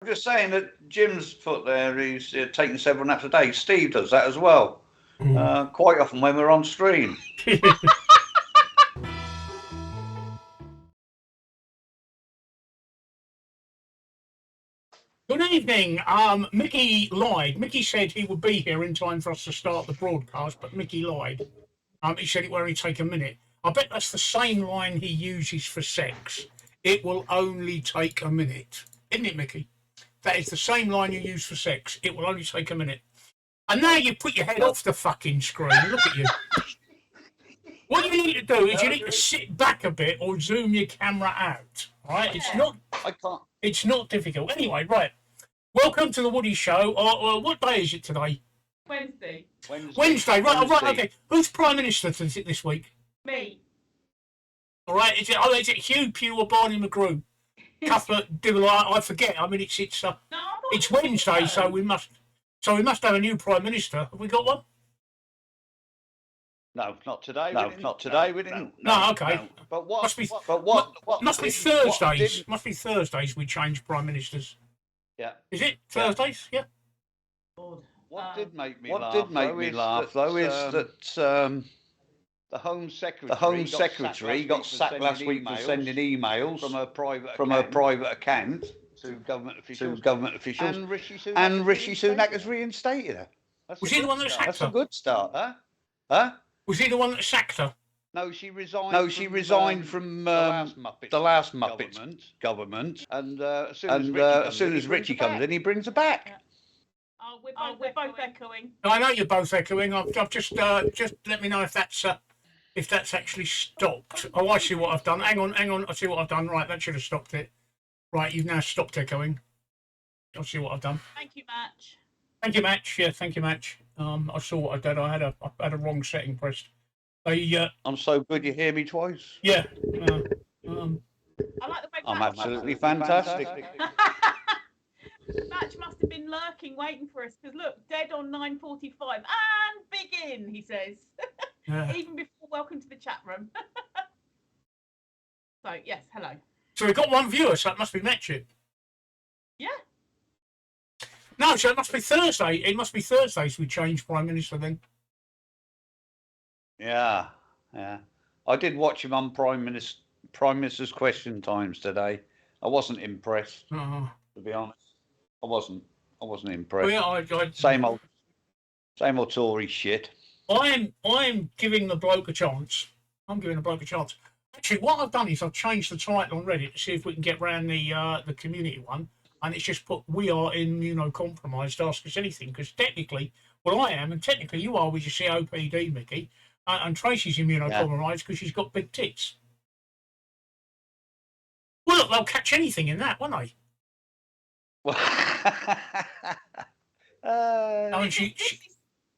I'm just saying that Jim's foot there, he's taking several naps a day. Steve does that as well. Quite often when we're on stream. Good evening. Micky lied. Micky said he would be here in time for us to start the broadcast, but Micky lied. He said it will only take a minute. I bet that's the same line he uses for sex. It will only take a minute. Isn't it, Micky? That is the same line you use for sex. It will only take a minute. And now you put your head off the fucking screen. Look at you. What you need to do is you need to sit back a bit or zoom your camera out. Right? It's not. I can't. It's not difficult. Anyway, right. Welcome to the Woody Show. What day is it today? Wednesday. Wednesday. Right. Okay. Who's Prime Minister this week? Me. All right. Is it Hugh Pugh or Barney McGrew? Cuthbert Dibble. I forget. I mean, it's Wednesday, so we must have a new Prime Minister. Have we got one? No, not today. No, not today. We didn't. No, okay. No. But what? Must be Thursdays. Must be Thursdays. We change Prime Ministers. Yeah. Is it Thursdays? Yeah. What did make me laugh though is that the Home Secretary got sacked last week for sending emails from her private account to government officials. And Rishi Sunak has reinstated her. Was he the one that sacked her? That's a good start, huh? Was he the one that sacked her? No, she resigned from the last Muppets government. And as soon as Richie comes in, he brings her back. Yeah. We're both echoing. I know you're both echoing. I've just let me know if that's actually stopped. Oh, I see what I've done. Hang on. I see what I've done. Right, that should have stopped it. Right, you've now stopped echoing. I'll see what I've done. Thank you, Match. Thank you, Match. Yeah, thank you, Match. I saw what I did. I had a wrong setting pressed. I'm so good you hear me twice. Yeah. I like the way I'm absolutely fantastic. Match must have been lurking, waiting for us. Because look, dead on 9:45 and begin. He says, even before welcome to the chat room. So yes, hello. So we've got one viewer, so it must be Match. Yeah. No, so it must be Thursday. It must be Thursdays we change Prime Minister then. Yeah. I did watch him on Prime Minister's Question Times today. I wasn't impressed, to be honest. I wasn't impressed. Well, yeah, same old Tory shit. I'm giving the bloke a chance. Actually, what I've done is I've changed the title on Reddit to see if we can get round the community one. And it's just put, we are immunocompromised, ask us anything. Because technically, well, I am, and technically you are with your COPD, Micky. And Tracy's immunocompromised because she's got big tits. Well, look, they'll catch anything in that, won't they? I mean,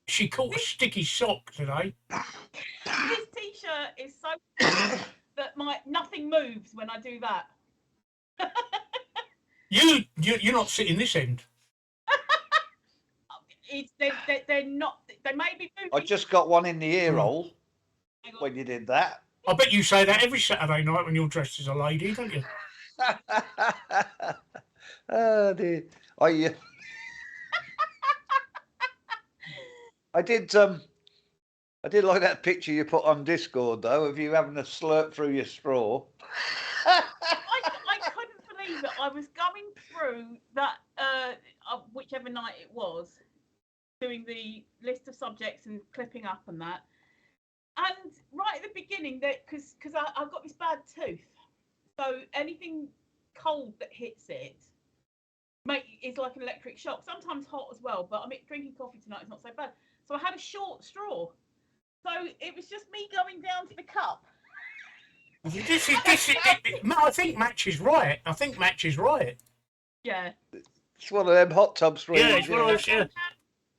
she caught a sticky sock today. This T-shirt is so that nothing moves when I do that. You're not sitting this end. They're not. They may be moving. I just got one in the ear hole when you did that. I bet you say that every Saturday night when you're dressed as a lady, don't you? Oh dear. I did like that picture you put on Discord though of you having a slurp through your straw. I couldn't believe it. I was going through that whichever night it was, doing the list of subjects and clipping up and that. And right at the beginning, because I've got this bad tooth, so anything cold that hits it is like an electric shock. Sometimes hot as well, but drinking coffee tonight is not so bad. So I had a short straw, so it was just me going down to the cup. I think Match is right. Yeah. It's one of them hot tubs for yeah, it's one of those, yeah.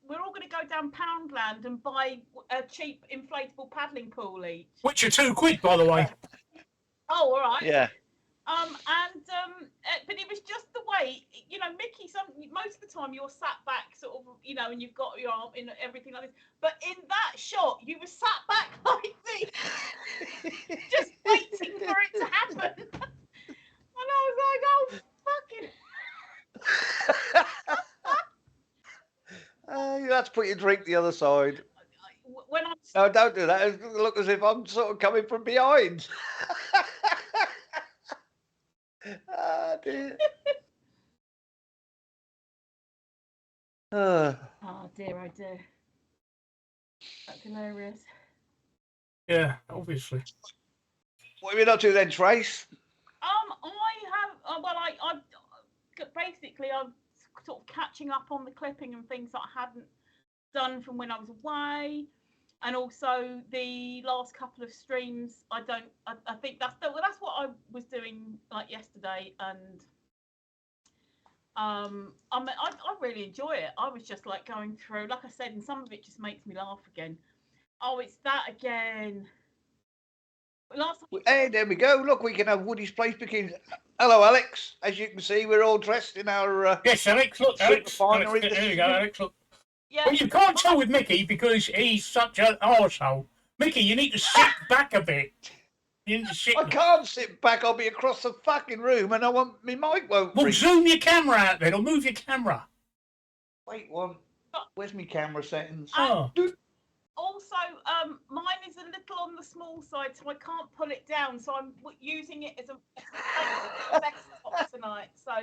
We're all going to go down Poundland and buy a cheap inflatable paddling pool each. Which are £2, by the way. Oh, all right. Yeah. But it was just the way, Micky, most of the time you're sat back sort of, and you've got your arm in everything like this. But in that shot, you were sat back like this, just waiting for it to happen. And I was like, oh, fucking... that's put your drink the other side. When I'm... No, don't do that. It look as if I'm sort of coming from behind. Ah, dear. Oh dear, oh dear. That's hilarious. Yeah, obviously. What have you up to then, Trace? I have. Well, I basically I'm sort of catching up on the clipping and things that I hadn't done from when I was away, and also the last couple of streams. I think that's what I was doing like yesterday, and I really enjoy it. I was just like going through, like I said, and some of it just makes me laugh again. Oh, it's that again. Last time... Hey, there we go. Look, we can have Woody's place begins. Hello, Alex. As you can see, we're all dressed in our yes, Alex. Look, Alex. There you go, Alex. Look. Yeah. Well, you can't tell with Mickey because he's such an arsehole. Mickey, you need to sit back a bit. You need to sit. I can't sit back. I'll be across the fucking room, and my mic won't. Well, zoom your camera out then, or move your camera. Wait, one. Where's my camera settings? Oh. Also, mine is a little on the small side, so I can't pull it down. So I'm using it as a desktop tonight. So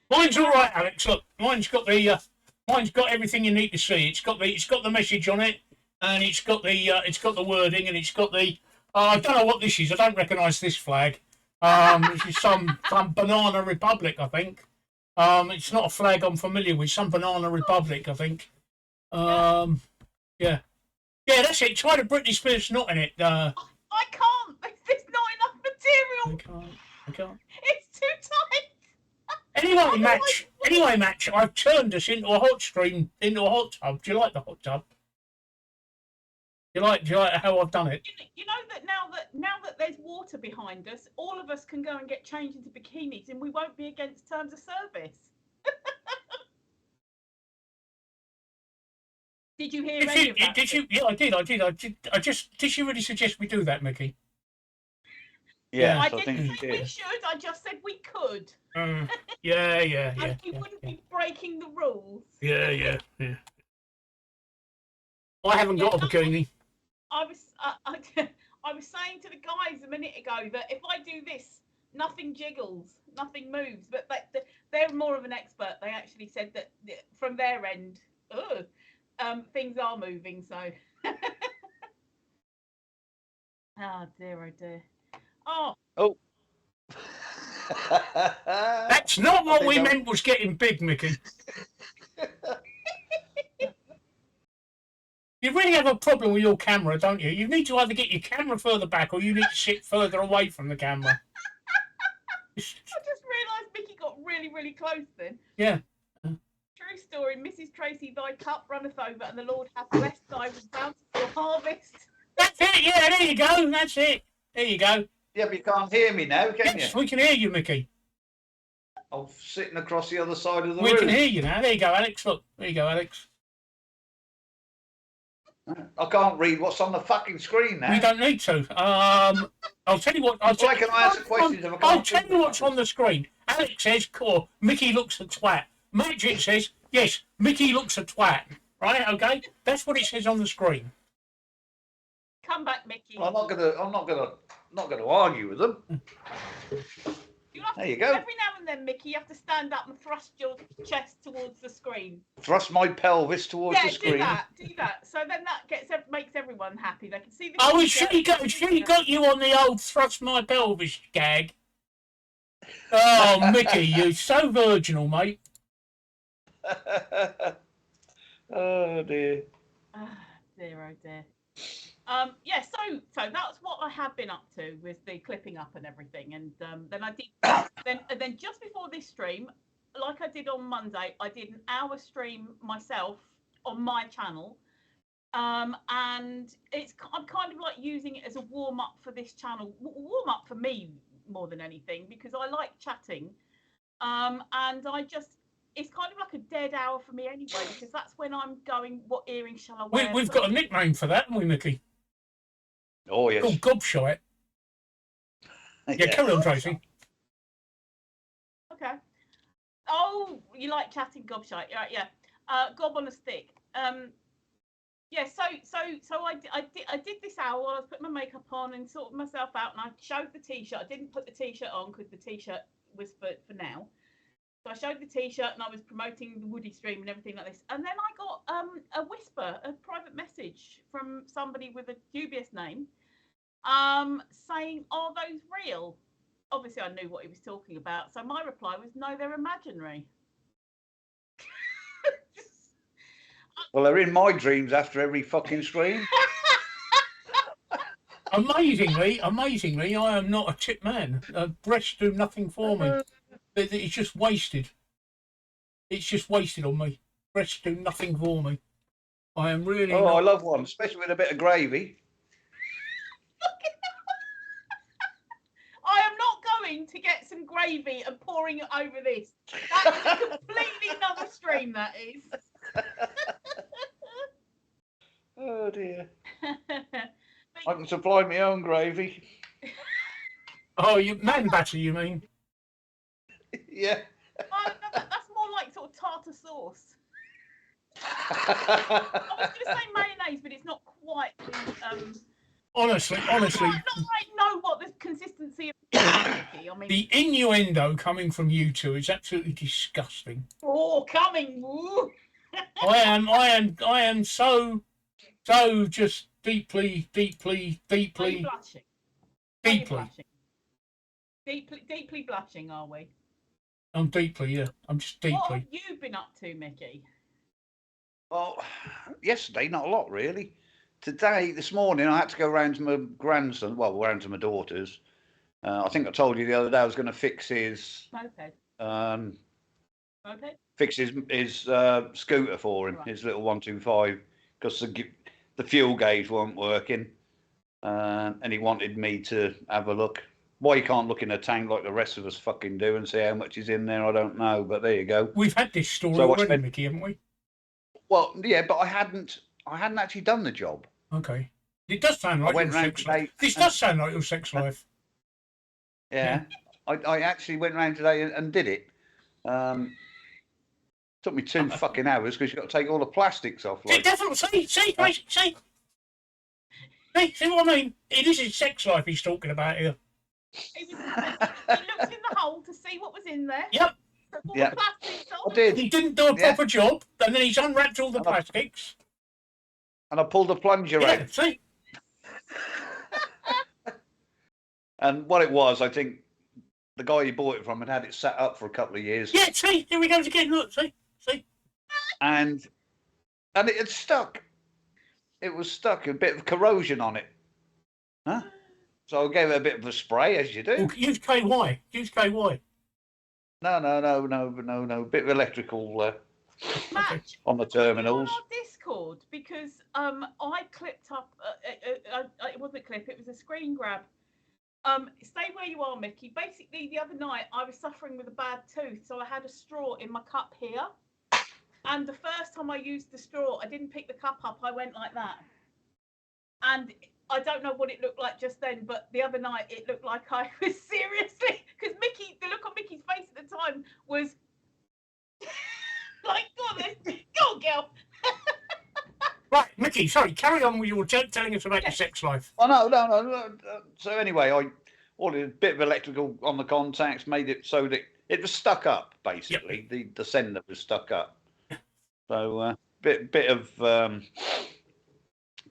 mine's all right, Alex. Look, mine's got everything you need to see. It's got the message on it, and it's got the wording, and it's got the. I don't know what this is. I don't recognise this flag. This is some Banana Republic, I think. It's not a flag I'm familiar with. Some Banana Republic, I think. Yeah, that's it. Try the Britney Spears not in it. I can't. There's not enough material. I can't. It's too tight. Anyway, Match. I've turned us into a hot tub. Do you like the hot tub? Do you like how I've done it? You know that now that there's water behind us, all of us can go and get changed into bikinis, and we won't be against terms of service. Did you hear any of that? Did you? Yeah, I did. Did you really suggest we do that, Mickey? Yeah, I didn't say we should. I just said we could. Yeah. And we wouldn't be breaking the rules. Yeah. I haven't got a bikini. I was saying to the guys a minute ago that if I do this, nothing jiggles, nothing moves. But they're more of an expert. They actually said that from their end, things are moving. So, oh dear. Oh. That's not what we meant was getting big, Mickey. You really have a problem with your camera, don't you? You need to either get your camera further back or you need to sit further away from the camera. I just realised Mickey got really, really close then. Yeah. True story. Mrs. Tracy, thy cup runneth over, and the Lord hath blessed thy with bountiful harvest. That's it. Yeah, there you go. That's it. There you go. Yeah, but you can't hear me now, can you? Yes, we can hear you, Mickey. I'm sitting across the other side of the room. We can hear you now. There you go, Alex. Look. There you go, Alex. I can't read what's on the fucking screen now. We don't need to. I'll tell you what. I'll tell you what's on the screen. Alex says, "Cool." Mickey looks a twat. Magic says, "Yes, Mickey looks a twat." Right? Okay. That's what it says on the screen. Come back, Mickey. Well, I'm not gonna argue with them. There you go. Every now and then, Mickey, you have to stand up and thrust your chest towards the screen. Thrust my pelvis towards the screen. Yeah, do that. So then that makes everyone happy. They can see the. Oh, she got you on the old thrust my pelvis gag. Oh, Mickey, you're so virginal, mate. Oh dear. Dear. Yeah, so that's what I have been up to with the clipping up and everything, and then I did then just before this stream, like I did on Monday, I did an hour stream myself on my channel, and I'm kind of like using it as a warm up for this channel, warm up for me more than anything, because I like chatting, and it's kind of like a dead hour for me anyway, because that's when I'm going, what earrings shall I wear? We've got a nickname for that, haven't we, Mickey? Oh, yes. Called Gobshite. Yeah, carry on, Tracy. Okay. Oh, you like chatting, Gobshite. Right, yeah. Gob on a stick. Yeah, so I did this hour while I was putting my makeup on and sorting myself out, and I showed the t-shirt. I didn't put the t-shirt on because the t-shirt was for now. So I showed the t-shirt and I was promoting the Woody stream and everything like this. And then I got a whisper, a private message from somebody with a dubious name, saying, "Are those real?" Obviously, I knew what he was talking about. So my reply was, "No, they're imaginary." Well, they're in my dreams after every fucking stream. Amazingly, I am not a chip man. Breasts do nothing for me. It's just wasted. It's just wasted on me. Breasts do nothing for me. I am really. Oh, I love one, especially with a bit of gravy. I am not going to get some gravy and pouring it over this. That is a completely another stream, that is. Oh dear. I can supply my own gravy. Oh, you man batter, you mean? Yeah. Oh, no, that's more like sort of tartar sauce. I was going to say mayonnaise, but it's not quite the, Honestly. Not I know what the consistency of I mean, The innuendo coming from you two is absolutely disgusting. Oh, coming! I am so just deeply blushing. deeply. Deeply blushing, are we? I'm deeply, yeah. I'm just deeply. What have you been up to, Micky? Well, yesterday, not a lot really. Today, this morning, I had to go round to my grandson. Well, round to my daughter's. I think I told you the other day I was going to fix his Moped. Moped. Fix his scooter for him, right. His little 125, because the fuel gauge weren't working, and he wanted me to have a look. Why you can't look in a tank like the rest of us fucking do and see how much is in there, I don't know. But there you go. We've had this story already, Micky, haven't we? Well, yeah, but I hadn't actually done the job. Okay. It does sound like your sex life. This does sound like your sex life. Yeah. I actually went round today and did it. Took me 2 fucking hours because you've got to take all the plastics off. Like. Definitely. See what I mean? It is his sex life he's talking about here. He looked in the hole to see what was in there. Yep. Yeah. I did. He didn't do a proper job, and then he's unwrapped all the plastics. And I pulled the plunger out. See? And what it was, I think the guy you bought it from had it set up for a couple of years. Yeah, see? Here we go again. Look, see? And it had stuck. It was stuck. A bit of corrosion on it. Huh? So I gave it a bit of a spray, as you do. Well, use KY. No. Bit of electrical Match on the terminals. On our Discord, because I clipped up. It wasn't a clip. It was a screen grab. Stay where you are, Micky. Basically, the other night I was suffering with a bad tooth, so I had a straw in my cup here. And the first time I used the straw, I didn't pick the cup up. I went like that. And I don't know what it looked like just then, but the other night it looked like I was seriously, because the look on Micky's face at the time was like, go on, girl. Right, Micky, sorry, carry on with your telling us about your sex life. Oh, no. So anyway, I ordered a bit of electrical on the contacts, made it so that it was stuck up, basically. Yep. The sender was stuck up. So bit of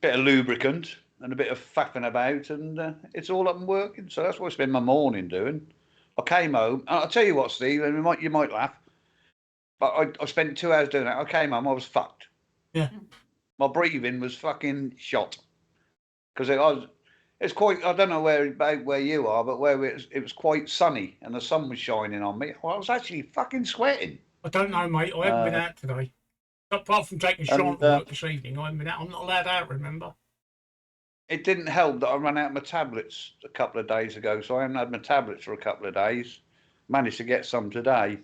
lubricant and a bit of faffing about, and it's all up and working. So that's what I spend my morning doing. I came home. I'll tell you what, Steve, and you might laugh, but I spent 2 hours doing that. I came home, I was fucked. Yeah. My breathing was fucking shot because it's quite. I don't know where you are, but where it was quite sunny and the sun was shining on me. I was actually fucking sweating. I don't know, mate. I haven't been out today. Apart from taking Sean to work this evening, I haven't been out. I'm not allowed out, remember? It didn't help that I ran out of my tablets a couple of days ago, so I haven't had my tablets for a couple of days. Managed to get some today.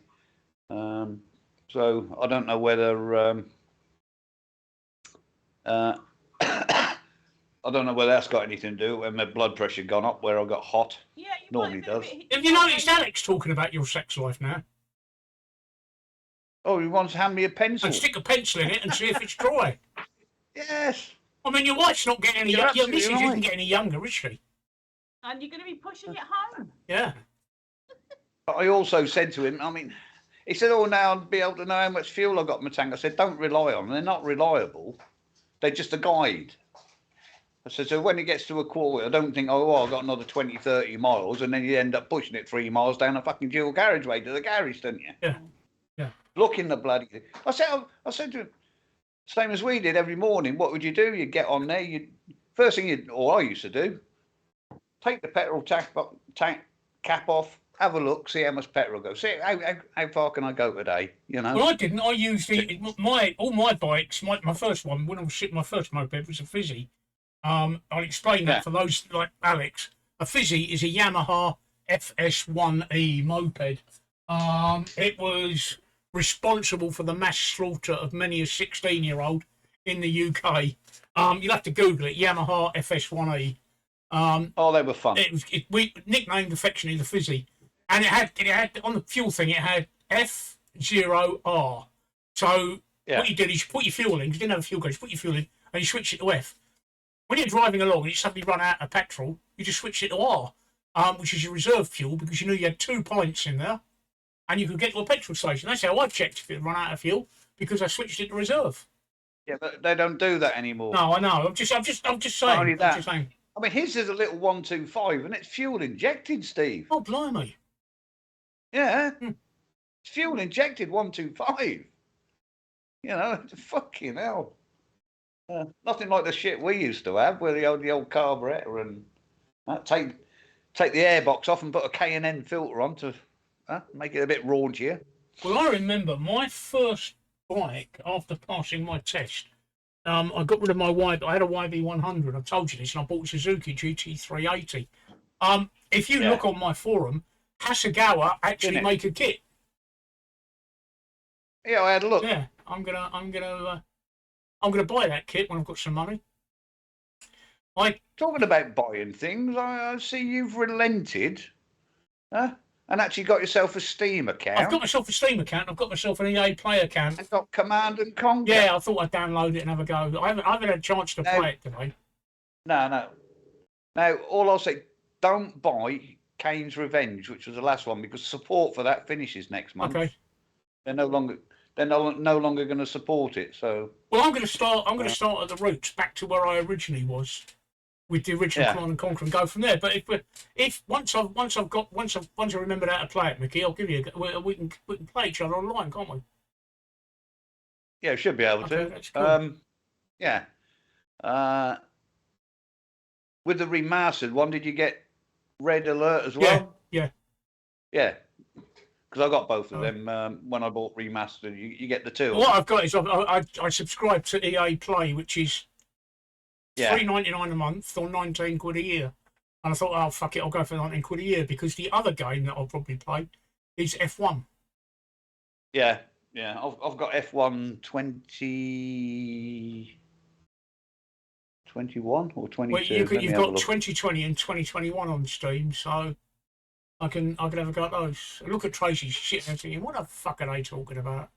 So I don't know whether I don't know whether that's got anything to do with my blood pressure gone up where I got hot. Yeah, you normally does. Have you noticed Alex talking about your sex life now? Oh, he wants to hand me a pencil. And stick a pencil in it and see if it's dry. Yes. I mean, your wife's not getting any younger. Your missus isn't getting any younger, is she? And you're going to be pushing it home. Yeah. But I also said to him, I mean, he said, oh, now I'll be able to know how much fuel I've got in my tank. I said, don't rely on them. They're not reliable. They're just a guide. I said, so when it gets to a quarter, I don't think, oh, well, I've got another 20, 30 miles, and then you end up pushing it 3 miles down a fucking dual carriageway to the garage, don't you? Yeah. Yeah. Look in the bloody thing. I said to him, same as we did every morning, what would you do? You'd get on there, first thing I used to do, take the petrol tank cap off, have a look, see how much petrol goes. See how far can I go today? You know. Well, I didn't. I used all my bikes. My first one, when I was shipping my first moped, was a Fizzy. I'll explain that for those like Alex. A Fizzy is a Yamaha FS1E moped. It was responsible for the mass slaughter of many a 16-year-old in the UK. You'll have to Google it. Yamaha FS1E. Oh, they were fun. We nicknamed affectionately the Fizzy, and it had on the fuel thing. It had F0R. So what you did is you put your fuel in. 'Cause you didn't have a fuel gauge. You put your fuel in, and you switch it to F. When you're driving along and you suddenly run out of petrol, you just switch it to R, which is your reserve fuel, because you knew you had 2 pints in there, and you could get to a petrol station. That's how I checked if it run out of fuel, because I switched it to reserve. Yeah, but they don't do that anymore. No, I know. I'm just saying. Not only that. I'm just saying. I mean, his is a little 125, and it's fuel injected, Steve. Oh, blimey. Yeah. It's fuel injected 125. You know, fucking hell. Nothing like the shit we used to have, where the old carburetor and take the airbox off and put a K&N filter on to make it a bit raunchier. Well, I remember my first bike after passing my test. I got rid of my I had a YV100. I've told you this, and I bought a Suzuki GT380. If you look on my forum, Hasegawa actually make a kit. Yeah, I had a look. Yeah, I'm gonna buy that kit when I've got some money. Talking about buying things, I see you've relented, and actually got yourself a Steam account. I've got myself a Steam account. I've got myself an EA Play account. I've got Command and Conquer. Yeah, I thought I'd download it and have a go. I haven't had a chance to play it today. No. Now, all I'll say, don't buy Kane's Revenge, which was the last one, because support for that finishes next month. Okay. They're no longer going to support it. So. Well, I'm going to start at the roots, back to where I originally was, with the original Command and Conquer, and go from there. But if once I remember how to play it, Mickey, I'll give you. We can play each other online, can't we? Yeah, we should be able to. That's cool. Yeah. With the remastered one, did you get Red Alert as well? Yeah. Because I got both of them when I bought remastered. You get the two. What I've got is I subscribe to EA Play, which is $3.99 a month or 19 quid a year. And I thought, oh fuck it, I'll go for 19 quid a year, because the other game that I'll probably play is F1. Yeah. I've got F1 2021 or 22. Well, you've got 2020 and 2021 on Steam, so I can have a go at those. Look at Tracy's shit and thinking, what the fuck are they talking about?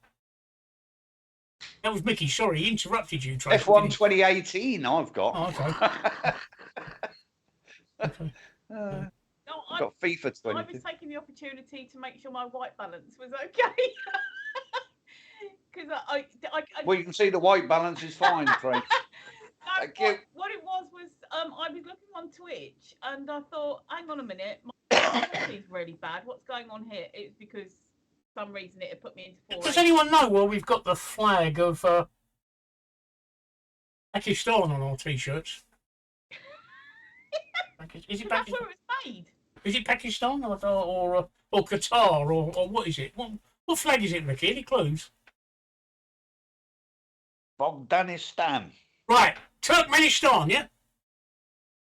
That was Mickey. Sorry, he interrupted you, Tracy. F1 2018 I've got. Oh, okay. Okay. I've got FIFA 20. I was taking the opportunity to make sure my white balance was okay. Because Well, you can see the white balance is fine, Tracy. What it was I was looking on Twitch and I thought, hang on a minute, my quality is really bad. What's going on here? It's because for some reason it had put me into 4. Does anyone know where we've got the flag of Pakistan on our t-shirts? Is it That's where it was made. Is it Pakistan or Qatar or what is it? What flag is it, Mickey? Any clues? Afghanistan. Right, Turkmenistan, yeah?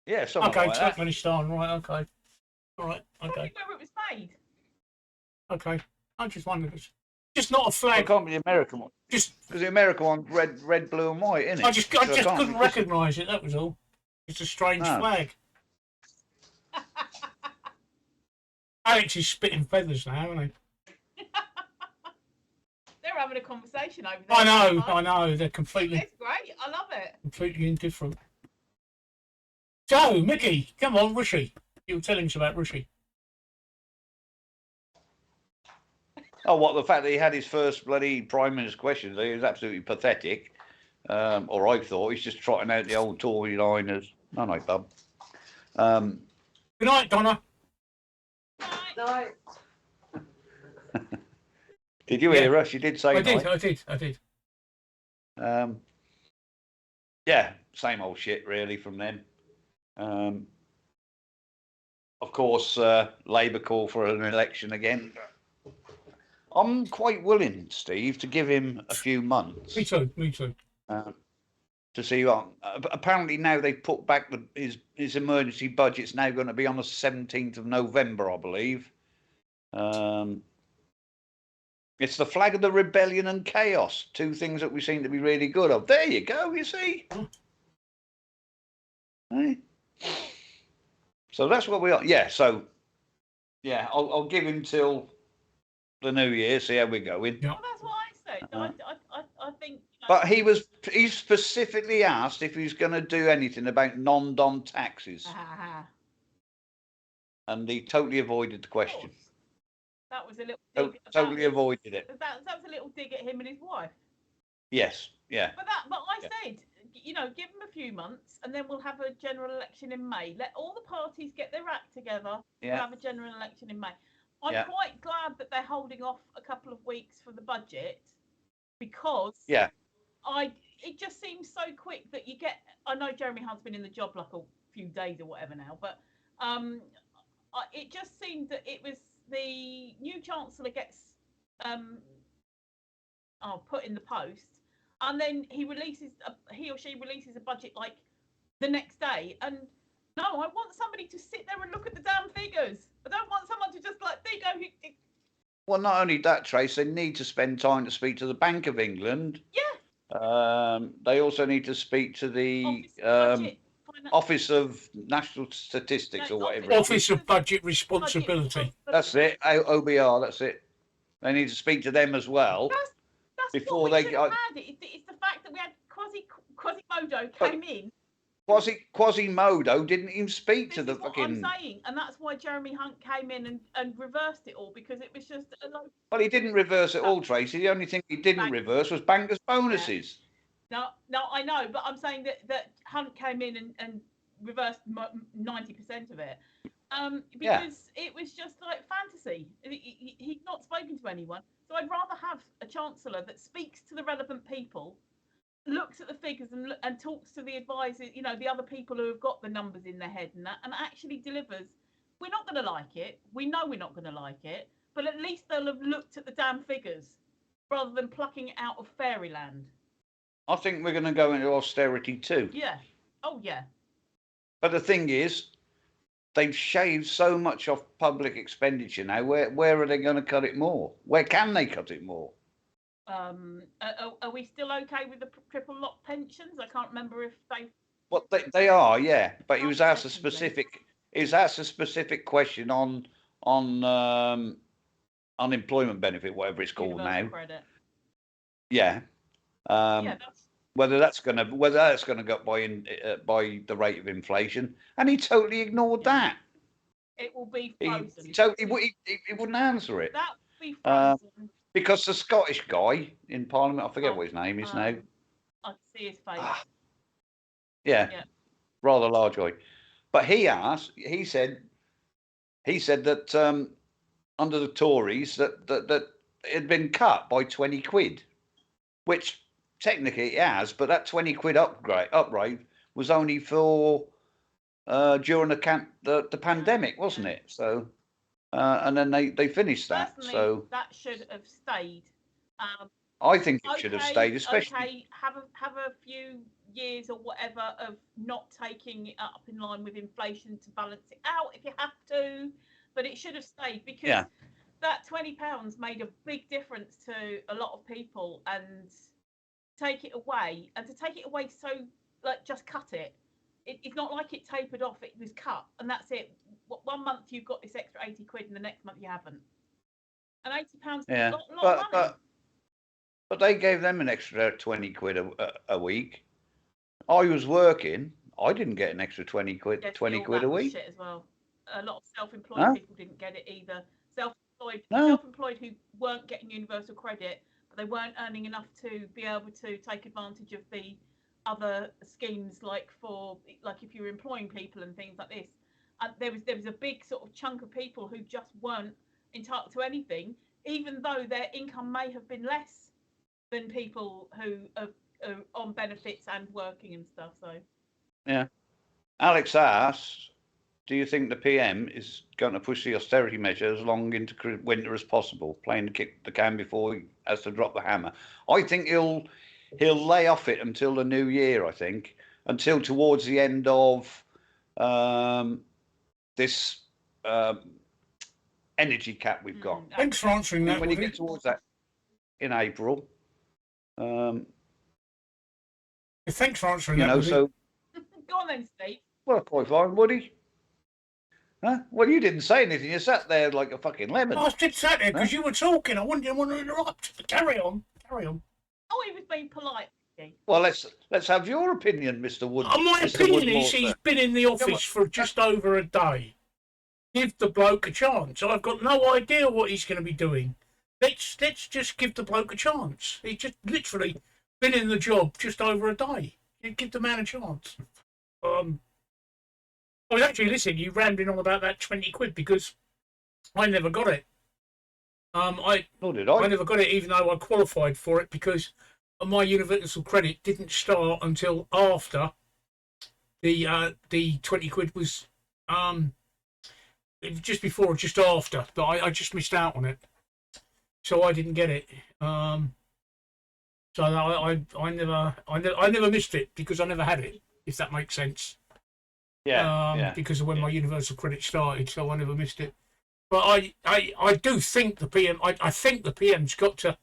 Yeah, something okay, like that. Turkmenistan, right, okay. All right, okay. Where it was made. Okay, I just wondered. It's just not a flag. It can't be the American one. Just because the American one's red, blue, and white, isn't it? I just couldn't recognise it. That was all. It's a strange flag. Alex is spitting feathers now, isn't he? They're having a conversation over there. I know. They're completely. It's great. I love it. Completely indifferent. So, Micky, come on, Rishi. You were telling us about Rishi. Oh, what, the fact that he had his first bloody Prime Minister's questions, it was absolutely pathetic. Or I thought he's just trotting out the old Tory liners. No, no, bub. Good night, Donna. Night. Did you hear her? She did say night. I did. Yeah, same old shit really from them. Of course, Labour call for an election again. I'm quite willing, Steve, to give him a few months. Me too. To see what. Apparently now they've put back his emergency budget's now going to be on the 17th of November, I believe. It's the flag of the rebellion and chaos. Two things that we seem to be really good of. There you go, you see. Hey. So that's what we are. Yeah, so, yeah, I'll give him till the new year, see how we're going. Yeah. Well, that's what I said. I think... But he specifically asked if he's going to do anything about non-dom taxes. And he totally avoided the question. That was a little dig. Totally avoided it. That was a little dig at him and his wife. Yes, yeah. But I said, give him a few months, and then we'll have a general election in May. Let all the parties get their act together. Yeah. We'll have a general election in May. I'm quite glad that they're holding off a couple of weeks for the budget, because it just seems so quick that you get. I know Jeremy Hunt's been in the job like a few days or whatever now, but it just seemed that it was. The new Chancellor gets put in the post, and then he or she releases a budget like the next day. And no, I want somebody to sit there and look at the damn figures. I don't want someone to just like, there you go. Well, not only that, Trace, they need to spend time to speak to the Bank of England. Yeah. They also need to speak to the Office of National Statistics or whatever. Office of Budget Responsibility. That's it. OBR. That's it. They need to speak to them as well. That's before what they should have had it. It's the fact that we had Quasimodo came in. Quasimodo didn't even speak to the fucking. I'm saying, and that's why Jeremy Hunt came in and reversed it all, because it was just a load. Well, he didn't reverse it all, Tracy. The only thing he didn't reverse was bankers' bonuses. Yeah. No, I know, but I'm saying that Hunt came in and reversed 90% of it, because it was just like fantasy. He'd not spoken to anyone, so I'd rather have a Chancellor that speaks to the relevant people, looks at the figures and talks to the advisors, the other people who have got the numbers in their head and actually delivers. We're not going to like it. We know we're not going to like it, but at least they'll have looked at the damn figures rather than plucking it out of fairyland. I think we're going to go into austerity too. Yeah. Oh, yeah. But the thing is, they've shaved so much off public expenditure now. Where are they going to cut it more? Where can they cut it more? Are we still okay with the triple lock pensions? I can't remember if they. Well, they are, yeah. But he was asked a specific. He was asked a specific question on unemployment benefit, whatever it's called now. Credit. Yeah. Whether that's going to go up by the rate of inflation, and he totally ignored that. It will be frozen. He wouldn't answer it. That will be frozen. Because the Scottish guy in Parliament, I forget what his name is now. I can see his face. Yeah, rather large guy. But he said that under the Tories that it had been cut by 20 quid, which technically it has, but that 20 quid upgrade was only for during the pandemic, wasn't it? So, and then they finished that. Personally, so that should have stayed. I think it should have stayed, especially. Okay, have a few years or whatever of not taking it up in line with inflation to balance it out if you have to, but it should have stayed, because that £20 made a big difference to a lot of people, and take it away, and to take it away so like just cut it. It's not like it tapered off, it was cut and that's it. 1 month you've got this extra 80 quid and the next month you haven't. And £80 is a lot of money. But they gave them an extra 20 quid a week. I was working. I didn't get an extra 20 quid. Yeah, 20 quid a week. Shit as well. A lot of self-employed people didn't get it either. Self-employed who weren't getting universal credit, but they weren't earning enough to be able to take advantage of the other schemes, like if you were employing people and things like this. And there was a big sort of chunk of people who just weren't entitled to anything, even though their income may have been less than people who are on benefits and working and stuff. So yeah. Alex asks, do you think the PM is going to push the austerity measures long into winter as possible, playing to kick the can before he has to drop the hammer? I think he'll lay off it until the new year, I think, until towards the end of this energy cap we've got. Thanks for answering that. When you get towards that in April. Thanks for answering that. So go on then, Steve. Well, quite fine, Woody. Huh? Well, you didn't say anything. You sat there like a fucking lemon. I just sat there because you were talking. I didn't want to interrupt. Carry on. Oh, he was being polite. Well, let's have your opinion, Mr. Wood. My opinion is he's been in the office for just over a day. Give the bloke a chance. I've got no idea what he's going to be doing. Let's just give the bloke a chance. He's just literally been in the job just over a day. You give the man a chance. I was actually listening. You rambling on about that 20 quid because I never got it. Nor did I. I never got it, even though I qualified for it, because my universal credit didn't start until after the 20 quid was just before or just after, but I just missed out on it, so I didn't get it. So I never missed it because I never had it, if that makes sense. Yeah. Because of when my universal credit started, so I never missed it. But I do think the PM. I think the PM's got to.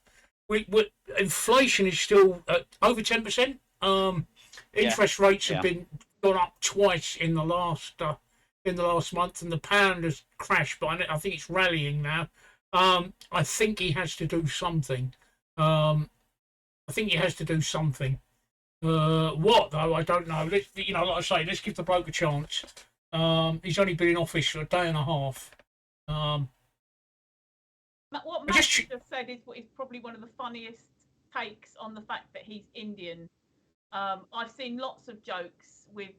Inflation is still at over 10%. Interest rates have been gone up twice in the last month, and the pound has crashed. But I think it's rallying now. I think he has to do something. What though? I don't know. Like I say, let's give the bloke a chance. He's only been in office for a day and a half. What Matt just said is probably one of the funniest takes on the fact that he's Indian. I've seen lots of jokes with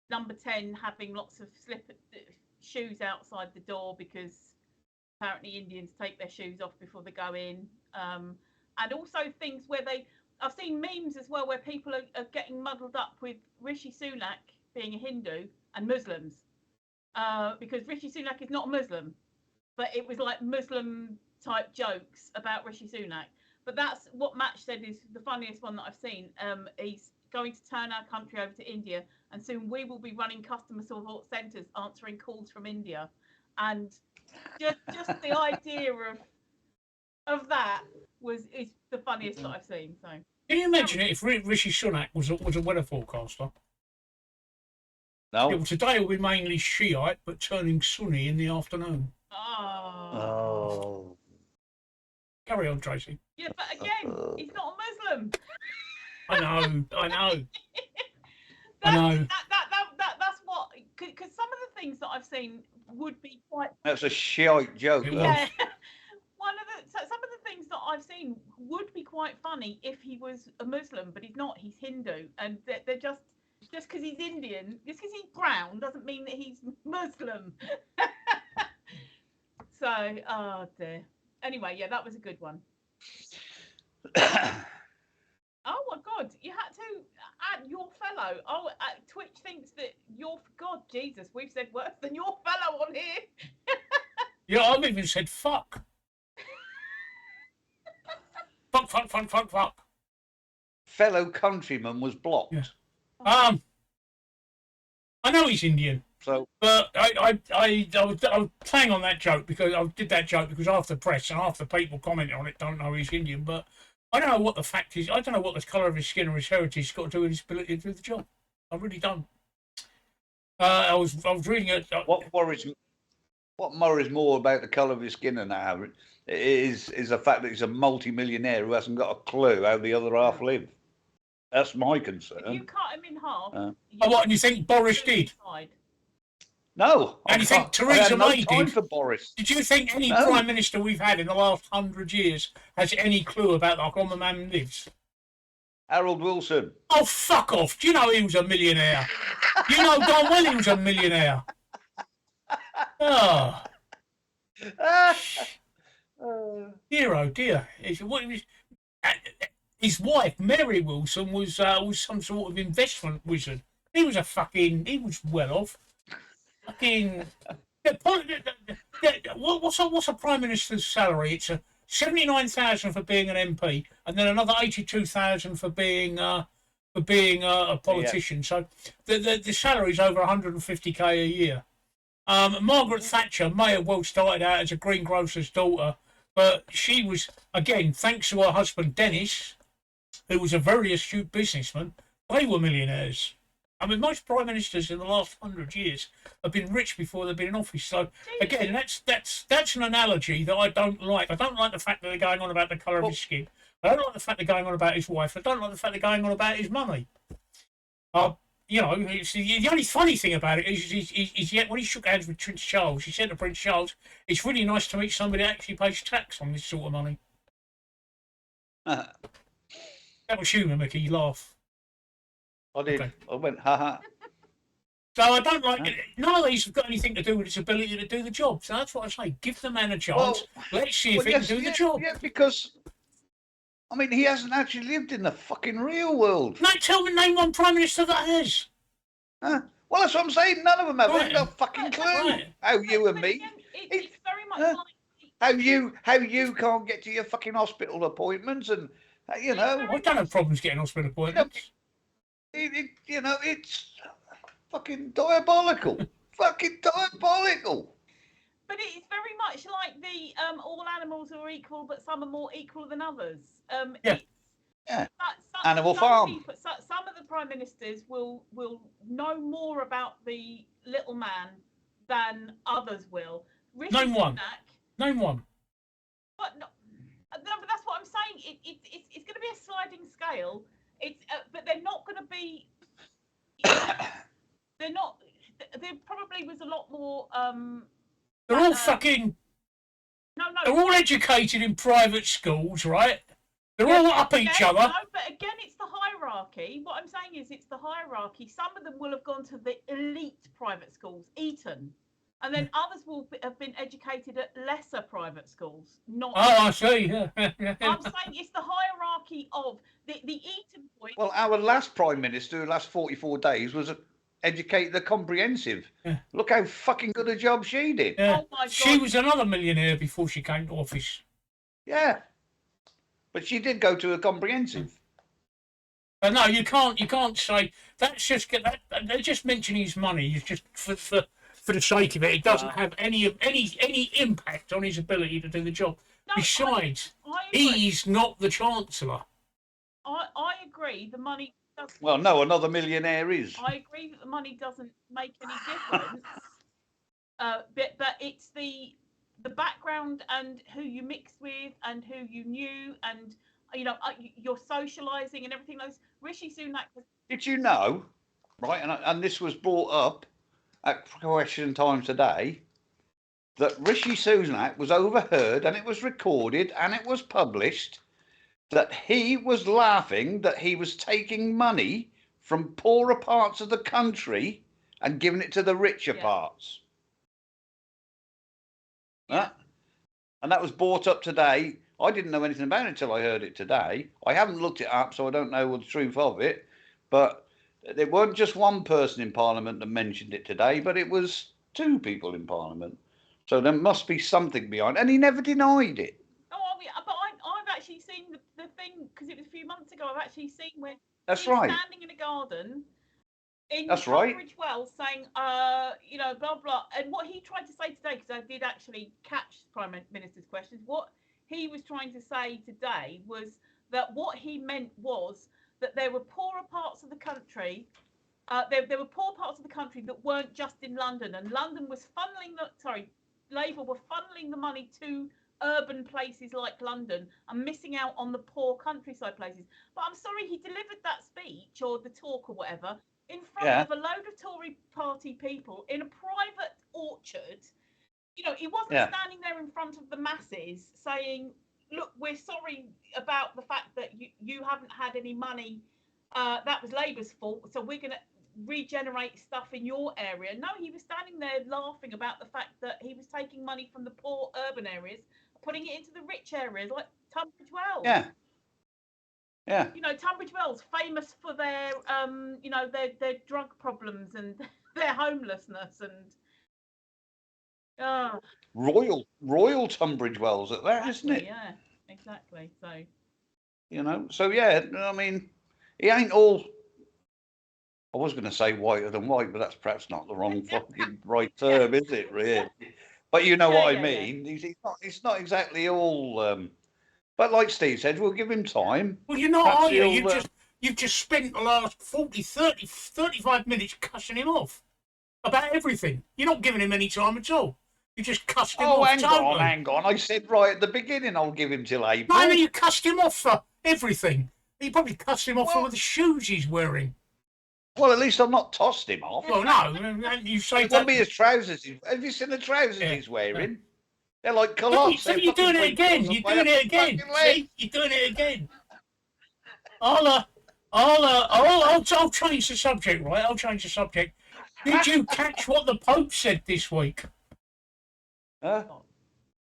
number 10 having lots of shoes outside the door because apparently Indians take their shoes off before they go in, and also things where I've seen memes as well where people are getting muddled up with Rishi Sunak being a Hindu and Muslims, because Rishi Sunak is not a Muslim, but it was like Muslim type jokes about Rishi Sunak. But that's what Matt said is the funniest one that I've seen. He's going to turn our country over to India, and soon we will be running customer support centres answering calls from India. And just the idea of that is the funniest that I've seen. So can you imagine it if Rishi Sunak was a weather forecaster? No. Yeah, well, today will be mainly Shiite, but turning Sunni in the afternoon. Oh. Carry on, Tracy. Yeah, but again, he's not a Muslim. I know. That's what, because some of the things that I've seen would be quite. That's a shite joke. Yeah. Some of the things that I've seen would be quite funny if he was a Muslim, but he's not. He's Hindu, and they're just because he's Indian, just because he's brown doesn't mean that he's Muslim. So, oh dear. Anyway, yeah, that was a good one. Oh my God, you had to add your fellow. Oh, Twitch thinks that your God, Jesus, we've said worse than your fellow on here. Yeah, I've even said fuck. Fuck. Fellow countryman was blocked. Yeah. I know he's Indian. So, but I was playing on that joke because I did that joke because half the press and half the people commenting on it don't know he's Indian. But I don't know what the fact is. I don't know what the colour of his skin or his heritage has got to do with his ability to do the job. I really don't. I was reading it. What worries me. What worries more about the colour of his skin than that is the fact that he's a multi-millionaire who hasn't got a clue how the other half live. That's my concern. If you cut him in half. What, and you think Boris did? No. And you think Theresa May did? For Boris. Did you think any Prime Minister we've had in the last 100 years has any clue about how the man lives? Harold Wilson. Oh, fuck off. Do you know he was a millionaire? You know darn well he was a millionaire. Oh. Dear, oh dear. His wife, Mary Wilson, was some sort of investment wizard. He was well off. Fucking. What's a Prime Minister's salary? It's 79,000 for being an MP, and then another 82,000 for being a politician. So the salary's over 150k a year. Margaret Thatcher may have well started out as a greengrocer's daughter, but she was, again, thanks to her husband Dennis, who was a very astute businessman, they were millionaires. I mean, most prime ministers in the last 100 years have been rich before they've been in office. So, again, that's an analogy that I don't like. I don't like the fact that they're going on about the colour of his skin. I don't like the fact they're going on about his wife. I don't like the fact they're going on about his money. You know, the only funny thing about it is yet when he shook hands with Prince Charles, he said to Prince Charles, "It's really nice to meet somebody that actually pays tax on this sort of money." That was humour, Micky. You laugh. I did. Okay. I went, ha. So I don't like it. None of these have got anything to do with his ability to do the job. So that's what I say. Give the man a chance. Let's see if he can do the job. Yeah, because, I mean, he hasn't actually lived in the fucking real world. No, tell me, name one Prime Minister that has. Well, that's what I'm saying. None of them have. Right. No fucking clue. Right. How you and me. It's very much like... How you can't get to your fucking hospital appointments and, you know. I don't have problems getting hospital appointments. It's fucking diabolical. Fucking diabolical. But it's very much like the all animals are equal, but some are more equal than others. Animal Farm. Some of the prime ministers will know more about the little man than others will. Rishi Name one. Sunak, Name one. But no, but that's what I'm saying. It's going to be a sliding scale. But they're not going to be. They're not. There probably was a lot more. They're all fucking. No. They're all educated in private schools, right? They're all up each other. No, but again, it's the hierarchy. What I'm saying is, it's the hierarchy. Some of them will have gone to the elite private schools, Eton, and then others will have been educated at lesser private schools. Not. Oh, I see. Yeah. I'm saying it's the hierarchy of the Eton point. Well, our last prime minister, the last 44 days, was educated the comprehensive. Yeah. Look how fucking good a job she did. Yeah. Oh my God. She was another millionaire before she came to office. Yeah, but she did go to a comprehensive. No, you can't say that's just that. They're just mentioning his money. It's just for the sake of it. It doesn't have any impact on his ability to do the job. No, besides, he's not the Chancellor. I agree. The money doesn't. Well, no, another millionaire is. I agree that the money doesn't make any difference. But it's the background and who you mixed with and who you knew and your socialising and everything. Those Rishi Sunak was. Did you know, right? And this was brought up at Question Time today, that Rishi Sunak was overheard and it was recorded and it was published that he was laughing that he was taking money from poorer parts of the country and giving it to the richer parts. Yeah. And that was brought up today. I didn't know anything about it until I heard it today. I haven't looked it up, so I don't know the truth of it. But there weren't just one person in Parliament that mentioned it today, but it was two people in Parliament. So there must be something behind, and he never denied it. Oh, but I've actually seen the thing, because it was a few months ago. I've actually seen where that's right. Standing in a garden in that's right. Tunbridge Wells, saying, blah blah. And what he tried to say today, because I did actually catch the Prime Minister's questions, what he was trying to say today was that what he meant was that there were poorer parts of the country. There were poor parts of the country that weren't just in London, and London was funneling Labour were funneling the money to urban places like London and missing out on the poor countryside places. But I'm sorry, he delivered that speech or the talk or whatever in front of a load of Tory party people in a private orchard. You know, he wasn't standing there in front of the masses saying, look, we're sorry about the fact that you haven't had any money. That was Labour's fault. So we're going to regenerate stuff in your area. No, he was standing there laughing about the fact that he was taking money from the poor urban areas, putting it into the rich areas like Tunbridge Wells. Yeah. You know, Tunbridge Wells, famous for their, you know, their drug problems and their homelessness and. Royal Tunbridge Wells at that, isn't it? Yeah, exactly. So. You know, so yeah, I mean, he ain't all. I was going to say whiter than white, but that's perhaps not the wrong fucking right term, is it? Really? But you know what I mean. He's not exactly all. But like Steve said, we'll give him time. Well, you're not, are you? You've just spent the last 40, 30, 35 minutes cussing him off about everything. You're not giving him any time at all. You just cussed him off. Hang on. I said right at the beginning I'll give him till April. No, you cussed him off for everything. You probably cussed him off for the shoes he's wearing. Well, at least I've not tossed him off. Well, no, you say it won't be his trousers. Have you seen the trousers he's wearing? They're like culottes. So you're doing it again. You're doing it again. See? You're doing it again. I'll change the subject, right? I'll change the subject. Did you catch what the Pope said this week? Huh?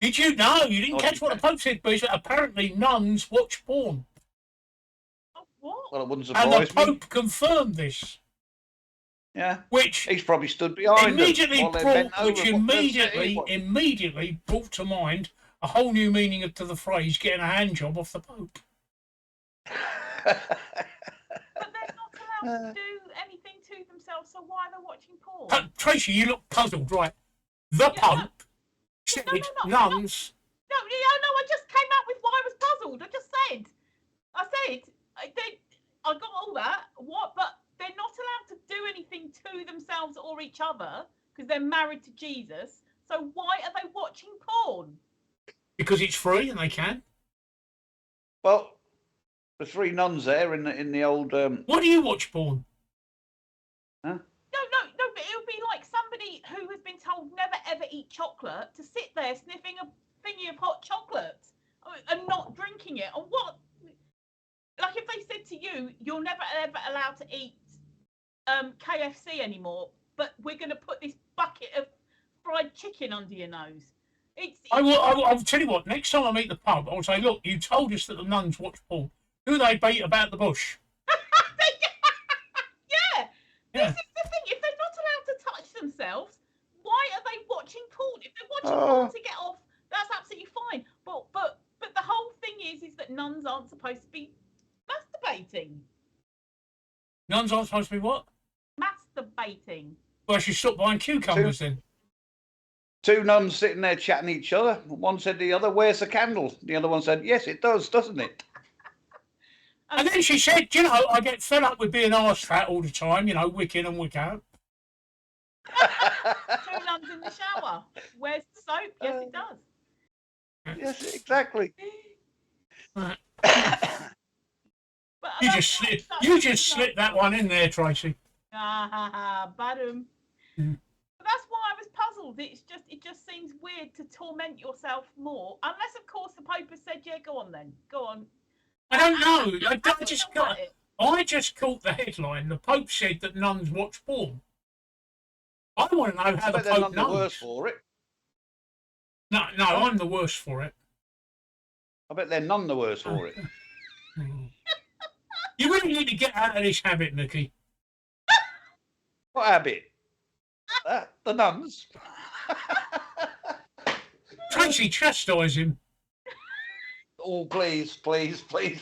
Did you? No, you didn't catch what the Pope said, but apparently nuns watch porn. What? Well, it wouldn't surprise me. And the Pope confirmed this. Yeah. Which he's probably stood behind immediately brought to mind a whole new meaning to the phrase "getting a hand job off the Pope." But they're not allowed to do anything to themselves, so why are they watching porn? Tracy, you look puzzled, right? The Pope said nuns. No, I just came up with why I was puzzled. I got all that. What? But they're not allowed to do anything to themselves or each other because they're married to Jesus. So why are they watching porn? Because it's free and they can. Well, the three nuns there in the old. Why do you watch porn? Huh? No, but it would be like somebody who has been told never ever eat chocolate to sit there sniffing a thingy of hot chocolate and not drinking it. And what? Like if they said to you, you're never ever allowed to eat KFC anymore, but we're going to put this bucket of fried chicken under your nose. I'll tell you what, next time I meet the pub, I'll say, look, you told us that the nuns watch porn. Who they beat about the bush? Yeah. This is the thing. If they're not allowed to touch themselves, why are they watching porn? If they're watching porn to get off, that's absolutely fine. But the whole thing is that nuns aren't supposed to be masturbating. Nuns aren't supposed to be what? Masturbating. Well, I should stop buying cucumbers then. Two nuns sitting there chatting to each other. One said to the other, "Where's the candle?" The other one said, "Yes, it does, doesn't it?" And then she said, you know, I get fed up with being arse fat all the time, you know, wick in and wick out. Two nuns in the shower. Where's the soap? Yes, it does. Yes, exactly. You just slipped that one in there, Tracy. Badum. But that's why I was puzzled. It just seems weird to torment yourself more, unless of course the Pope has said, "Yeah, go on then, go on." I don't know. I just caught the headline. The Pope said that nuns watch porn. I want to know how the Pope knows. They're the worse for it. No, I'm the worst for it. I bet they're none the worse for it. You really need to get out of this habit, Micky. What habit? The nuns. Tracy, chastise him. Oh, please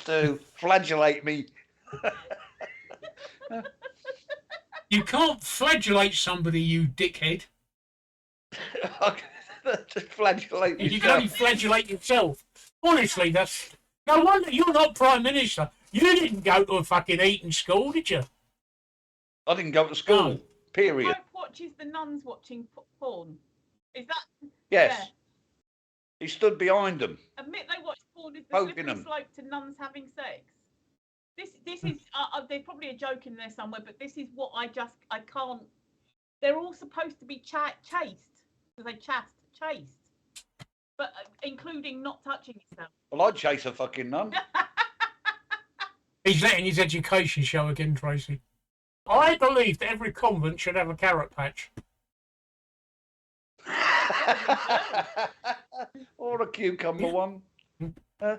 do. Flagellate me. You can't flagellate somebody, you dickhead. Flagellate me. You can only flagellate yourself. Honestly, that's... No wonder you're not Prime Minister. You didn't go to a fucking Eton school, did you? I didn't go to school, period. The Pope watches the nuns watching porn. Is that... Yes. Yeah. He stood behind them. Admit they watched porn is the slippery slope to nuns having sex. This is there's probably a joke in there somewhere, but this is what I can't. They're all supposed to be chaste. So they chaste, but including not touching yourself. Well, I'd chase a fucking nun. He's letting his education show again, Tracy. I believe that every convent should have a carrot patch. Or a cucumber one. I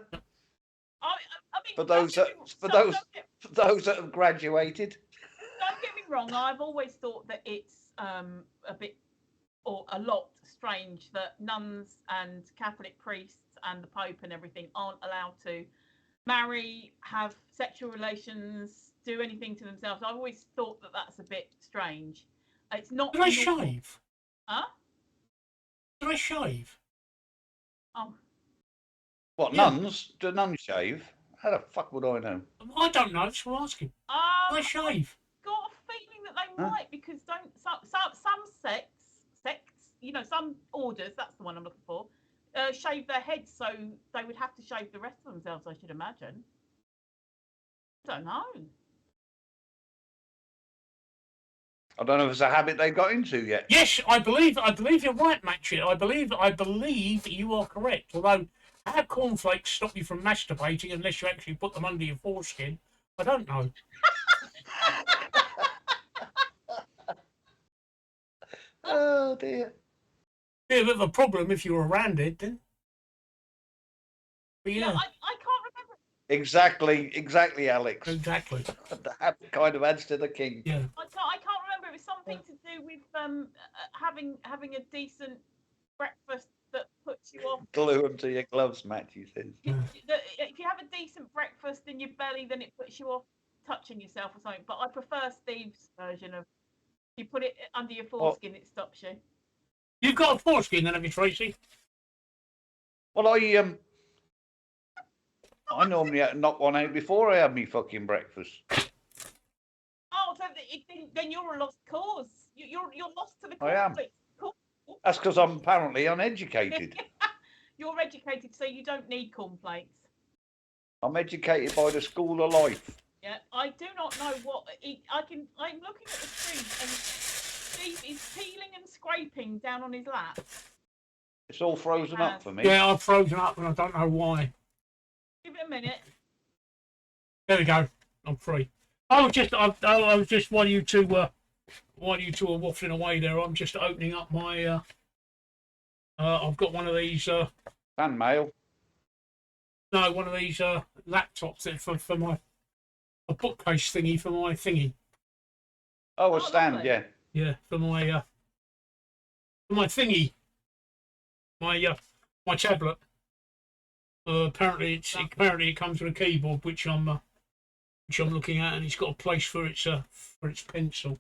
mean, for those that have graduated. Don't get me wrong. I've always thought that it's a bit or a lot strange that nuns and Catholic priests and the Pope and everything aren't allowed to marry, have sexual relations, do anything to themselves. I've always thought that that's a bit strange. It's not. Do they shave? Huh? Do they shave? Oh. What, nuns? Do nuns shave? How the fuck would I know? I don't know. That's what I'm asking. Do they shave? I've got a feeling that they might, because some sects, you know, some orders, that's the one I'm looking for, shave their heads, so they would have to shave the rest of themselves, I should imagine. I don't know. I don't know if it's a habit they've got into yet. Yes, I believe you're right, Matchy. I believe you are correct. Although, how cornflakes stop you from masturbating unless you actually put them under your foreskin? I don't know. Oh dear. Be a bit of a problem if you were around it, then. But yeah. I can't remember. Exactly, Alex. Exactly. The habit kind of adds to the king. Yeah. I can't remember. It was something to do with having a decent breakfast that puts you off. Glue them to your gloves, Matt, he says. If you have a decent breakfast in your belly, then it puts you off touching yourself or something. But I prefer Steve's version of you put it under your foreskin, it stops you. You've got a foreskin then, have you, Tracy? Well, I normally knock one out before I have me fucking breakfast. Oh, so then you're a lost cause. You're lost to the cause. I am. That's because I'm apparently uneducated. You're educated, so you don't need cornflakes. I'm educated by the school of life. Yeah, I do not know what I'm looking at the screen, and Steve is peeling and scraping down on his lap. It's all frozen up for me. Yeah, I've frozen up, and I don't know why. Give it a minute. There we go. I'm free. I was just while you two were waffling away there, I'm just opening up my. I've got one of these. Fan mail. No, one of these laptops that for my bookcase thingy for my thingy. Oh, a stand, lovely. Yeah. Yeah, for my thingy. My tablet. Apparently it comes with a keyboard, which I'm looking at, and it's got a place for its pencil.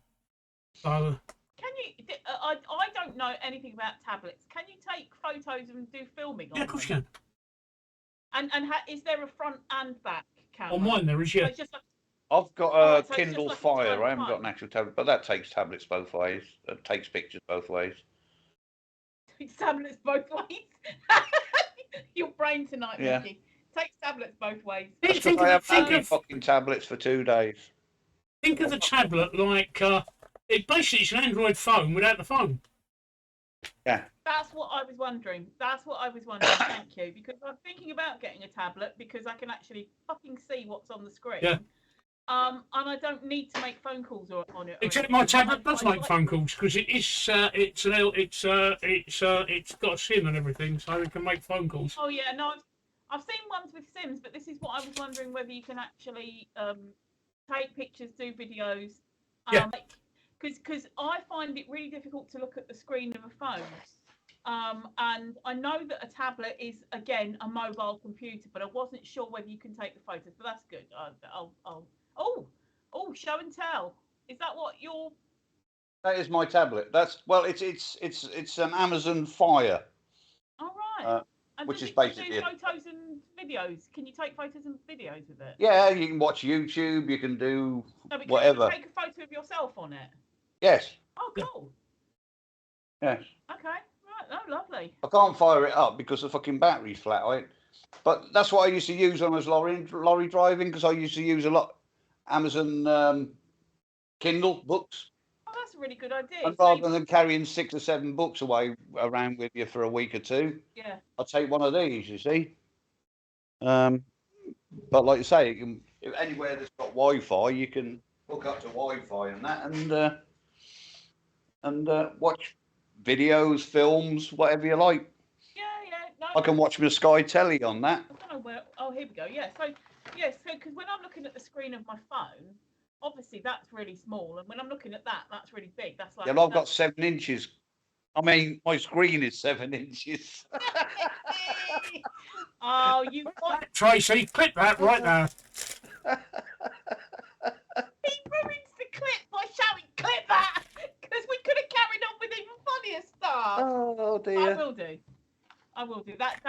So. Can you? I don't know anything about tablets. Can you take photos and do filming on them? Yeah, of course you can. And is there a front and back camera? On mine there is, yeah. So it's just like, I've got a so Kindle like Fire. I haven't got an actual tablet, but that takes tablets both ways. It takes pictures both ways. Takes tablets both ways. Your brain tonight, Yeah. Micky. Takes tablets both ways. I haven't had any fucking tablets for 2 days. Think of the tablet like it's an Android phone without the phone. Yeah. That's what I was wondering. Thank you, because I'm thinking about getting a tablet because I can actually fucking see what's on the screen. Yeah. And I don't need to make phone calls on it. Except my tablet does make phone calls because it's got a SIM and everything, so it can make phone calls. Oh yeah, no, I've seen ones with Sims, but this is what I was wondering whether you can actually take pictures, do videos. Yeah. Because I find it really difficult to look at the screen of a phone. And I know that a tablet is again a mobile computer, but I wasn't sure whether you can take the photos. But that's good. Oh, show and tell. Is that what you're? That is my tablet. It's an Amazon Fire. All right. Which is basically photos and videos. Can you take photos and videos with it? Yeah, you can watch YouTube. You can do whatever. Can you take a photo of yourself on it? Yes. Oh, cool. Yes. Okay. Right. Oh, lovely. I can't fire it up because the fucking battery's flat. But that's what I used to use on as lorry driving, because I used to use a lot Amazon Kindle books. Oh, that's a really good idea. And rather than carrying 6 or 7 books around with you for a week or two, yeah, I'll take one of these. You see. But like you say, if anywhere that's got Wi-Fi, you can hook up to Wi-Fi and that, and watch videos, films, whatever you like. Yeah. No, I can watch my Sky Telly on that. I don't know where. Oh, here we go. Yeah. So because when I'm looking at the screen of my phone, obviously that's really small, and when I'm looking at that, that's really big. That's like. Yeah, I've got 7 inches. I mean, my screen is 7 inches. Oh, you want Tracy, clip that right now. He ruins the clip by shouting, "Clip that!" Because we could have carried on with even funnier stuff. Oh dear. I will do. That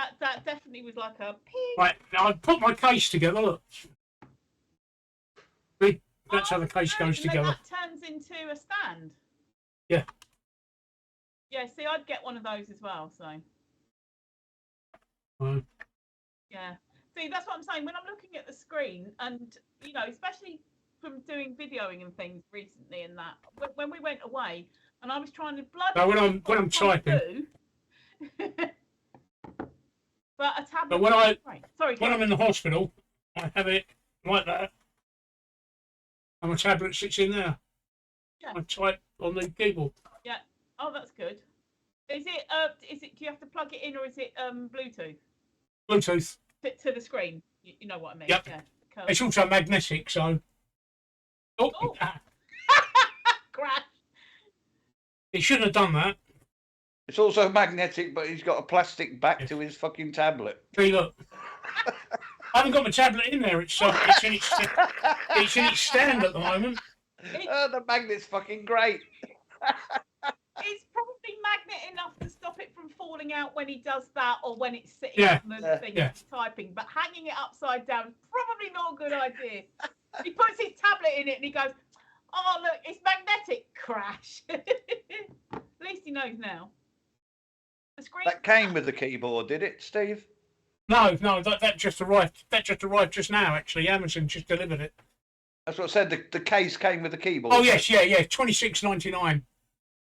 definitely was like a pig. Right, now I've put my case together, look. See? That's how the case goes together. That turns into a stand. Yeah. Yeah, see, I'd get one of those as well, so. Yeah. See, that's what I'm saying. When I'm looking at the screen, and, especially from doing videoing and things recently and that, when we went away, and I was trying to bloody... No, when I'm typing... But a tablet... But when I'm in the hospital, I have it like that. And my tablet sits in there. Yeah. I type on the keyboard. Yeah. Oh, that's good. Is it? Do you have to plug it in, or is it Bluetooth? Bluetooth. To the screen. You know what I mean? Yep. Yeah. Cool. It's also magnetic, so. Oh. Crash. He shouldn't have done that. It's also magnetic, but he's got a plastic back to his fucking tablet. See, look. I haven't got my tablet in there. It's in its stand at the moment. The magnet's fucking great. It's probably magnet enough to stop it from falling out when he does that, or when it's sitting on the thing typing. But hanging it upside down, probably not a good idea. He puts his tablet in it and he goes, "Oh look, it's magnetic." Crash. At least he knows now. The screen. That came with the keyboard, did it, Steve? No, that just arrived. That just arrived just now. Actually, Amazon just delivered it. That's what I said. The case came with the keyboard. Oh yes, yeah, $26.99.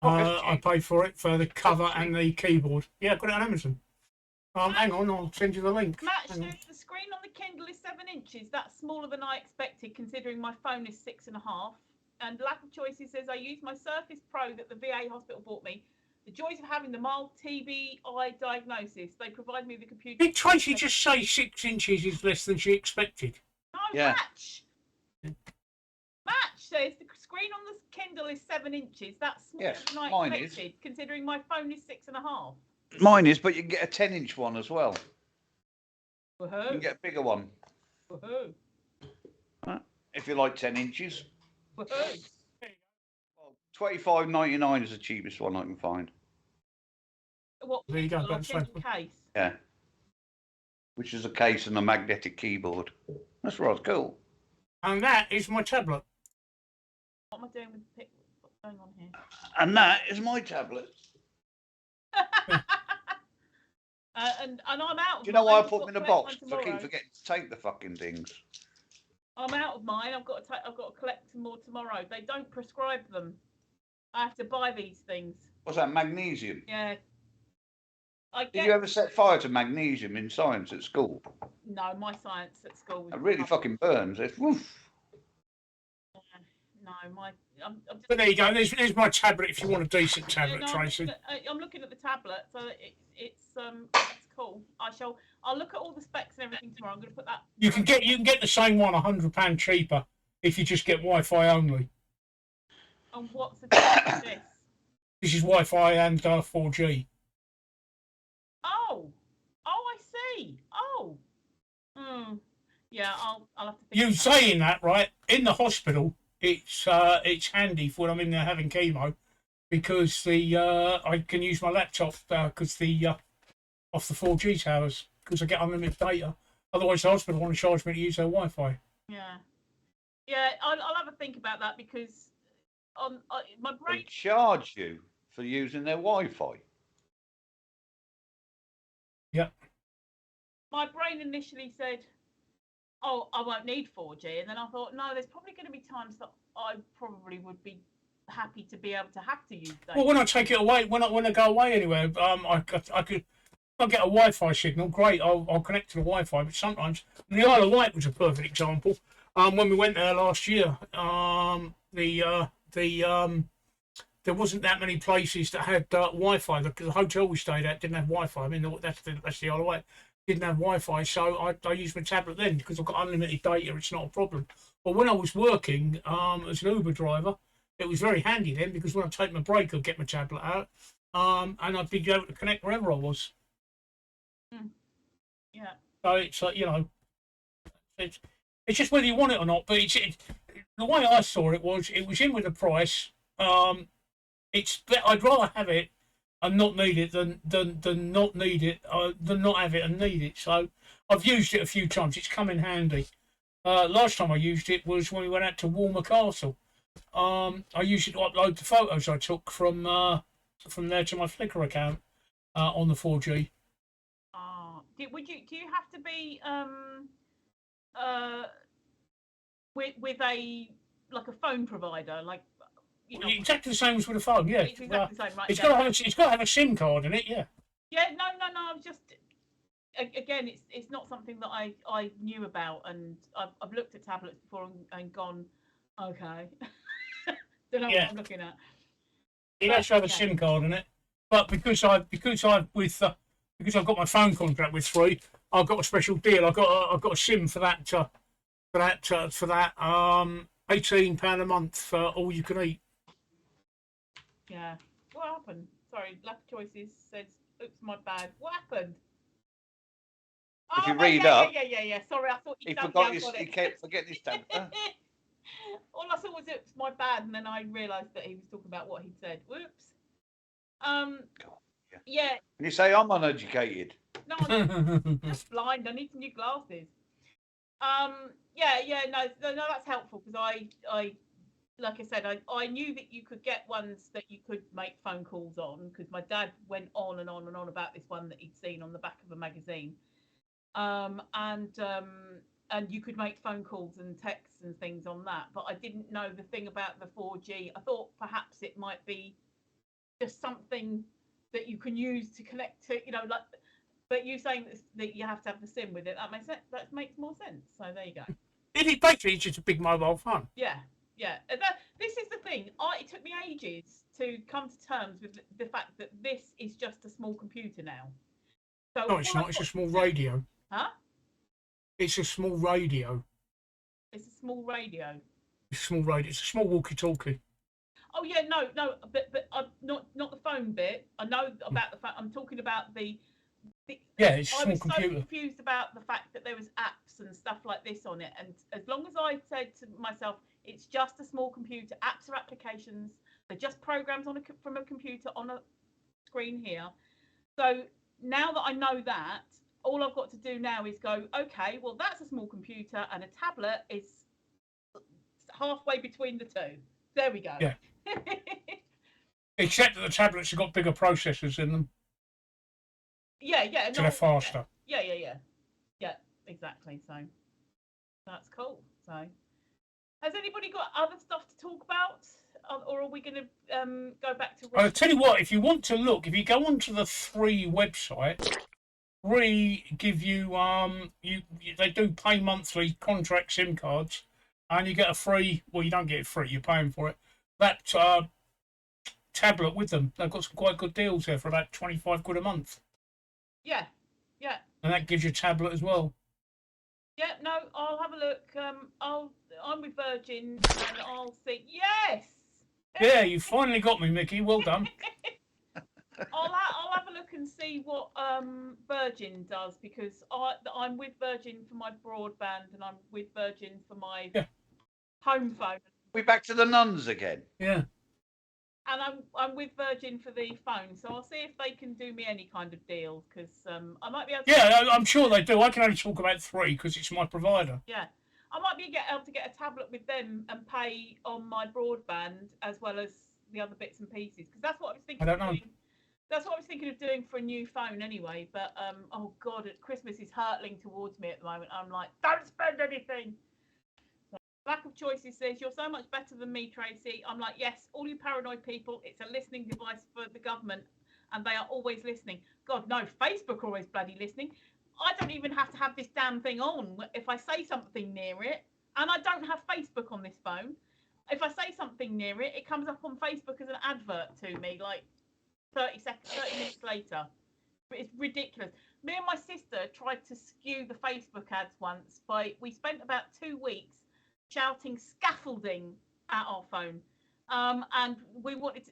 I paid for it for the cover and the keyboard. Yeah, I got it on Amazon. Hang on, I'll send you the link. Matt says the screen on the Kindle is 7 inches. That's smaller than I expected, considering my phone is 6.5. And Lack of Choices says I use my Surface Pro that the VA hospital bought me. The joys of having the mild TBI diagnosis. They provide me with a computer. Did Tracy just say 6 inches is less than she expected? No, yeah. Match says the screen on the Kindle is 7 inches. That's smaller than I expected, considering my phone is 6.5. Mine is, but you can get a 10-inch one as well. Woohoo. You can get a bigger one. Woohoo. If you like 10 inches. Woohoo. Well, $25.99 is the cheapest one I can find. What? There you go. Case. Yeah. Which is a case and a magnetic keyboard. That's right, cool. And that is my tablet. What am I doing with the pic? What's going on here? And that is my tablet. And I'm out. Do you know why I put them in a box? Because I keep forgetting to take the fucking things. I'm out of mine. I've got to collect some more tomorrow. They don't prescribe them. I have to buy these things. What's that? Magnesium. Yeah. Did you ever set fire to magnesium in science at school? No, my science at school was... It really fucking burns. It's woof. No, I'm just... But there you go. There's my tablet if you want a decent tablet, Tracy. I'm looking at the tablet, so it's cool. I'll look at all the specs and everything tomorrow. I'm going to put that... You can get the same one £100 cheaper if you just get Wi-Fi only. And what's the difference with this? This is Wi-Fi and 4G. Oh, I see. Oh. Yeah, I'll have to think. You saying that, right? In the hospital, it's handy for when I'm in there having chemo, because I can use my laptop because off the 4G towers, because I get unlimited data. Otherwise, the hospital want to charge me to use their Wi-Fi. Yeah, I'll have a think about that, because my brain... They charge you for using their Wi-Fi? Yeah. My brain initially said, "Oh, I won't need 4G," and then I thought, no, there's probably going to be times that I probably would be happy to be able to have to use data. Well, when I take it away, when I go away anywhere, I could. I'll get a Wi-Fi signal. Great, I'll connect to the Wi-Fi. But sometimes the Isle of Wight was a perfect example. When we went there last year, there wasn't that many places that had Wi-Fi. The hotel we stayed at didn't have Wi-Fi. I mean, that's the Isle of Wight. Didn't have Wi-Fi, so I used my tablet then because I've got unlimited data. It's not a problem. But when I was working as an Uber driver, it was very handy then because when I take my break, I'd get my tablet out, and I'd be able to connect wherever I was. Yeah. So it's like, you know, it's just whether you want it or not. But the way I saw it was in with the price. I'd rather have it and not need it than not need it than not have it and need it. So I've used it a few times. It's come in handy. Last time I used it was when we went out to Walmer Castle. I used it to upload the photos I took from there to my Flickr account on the 4G. Do you have to be with a phone provider, like, you know? Exactly the same as with a phone, yeah. It's exactly the same, right? It's got to have a SIM card in it, yeah. Yeah, no. I'm just, again, it's not something that I knew about, and I've looked at tablets before and gone, okay, don't know what I'm looking at. It has to have a SIM card in it, but because I've got my phone contract with Three, I've got a special deal. I've got a SIM for that. £18 a month for all you can eat. Yeah. What happened? Sorry, Lack of Choices says, "Oops, my bad." What happened? If you read up. Yeah. Sorry, I thought he forgot he kept forgetting his tablet. All I saw was "Oops, my bad," and then I realised that he was talking about what he'd said. Whoops. Yeah. Can you say I'm uneducated? No, I'm just blind. I need some new glasses. No, that's helpful because I like I said, I knew that you could get ones that you could make phone calls on because my dad went on and on and on about this one that he'd seen on the back of a magazine. And you could make phone calls and texts and things on that, but I didn't know the thing about the 4G. I thought perhaps it might be just something that you can use to connect to, like. But you saying that you have to have the SIM with it, that makes sense. That makes more sense. So there you go. Basically, it's just a big mobile phone. Yeah. This is the thing. It took me ages to come to terms with the fact that this is just a small computer now. So no, it's not. It's a small radio. Huh? It's a small radio. It's a small radio. It's a small radio. It's a small walkie-talkie. Oh yeah, no, but not the phone bit. I know about the phone. I'm talking about the it's a small I was computer. so confused about the fact that there was apps and stuff like this on it, and as long as I said to myself, it's just a small computer. Apps are applications. They're just programs from a computer on a screen here. So now that I know that, all I've got to do now is go, okay, well, that's a small computer, and a tablet is halfway between the two. There we go. Yeah. Except that the tablets have got bigger processors in them. Yeah. So they're faster. Yeah, exactly. So that's cool. So has anybody got other stuff to talk about? Or are we going to go back to... I'll tell you what, if you want to look, if you go onto the Three website, Three give you, they do pay monthly contract SIM cards, and you get a free, well, you don't get it free, you're paying for it, that tablet with them. They've got some quite good deals there for about 25 quid a month. Yeah. And that gives you a tablet as well. Yeah, no, I'll have a look. I'm with Virgin, and I'll see. Yes! Yeah, you finally got me, Micky. Well done. I'll have a look and see what Virgin does, because I'm with Virgin for my broadband and I'm with Virgin for my home phone. We're back to the Nuns again. Yeah. And I'm with Virgin for the phone, so I'll see if they can do me any kind of deal, because I might be able to... Yeah, I'm sure they do. I can only talk about Three because it's my provider. Yeah. I might be able to get a tablet with them and pay on my broadband as well as the other bits and pieces, because that's what I was thinking. I don't know. That's what I was thinking of doing for a new phone anyway. But oh god, Christmas is hurtling towards me at the moment. I'm like, don't spend anything. So, lack of choices says you're so much better than me, Tracy. I'm like, yes, all you paranoid people. It's a listening device for the government, and they are always listening. God, no, Facebook are always bloody listening. I don't even have to have this damn thing on. If I say something near it, and I don't have Facebook on this phone, if I say something near it, it comes up on Facebook as an advert to me, like 30 minutes later. It's ridiculous. Me and my sister tried to skew the Facebook ads once we spent about 2 weeks shouting scaffolding at our phone. And we wanted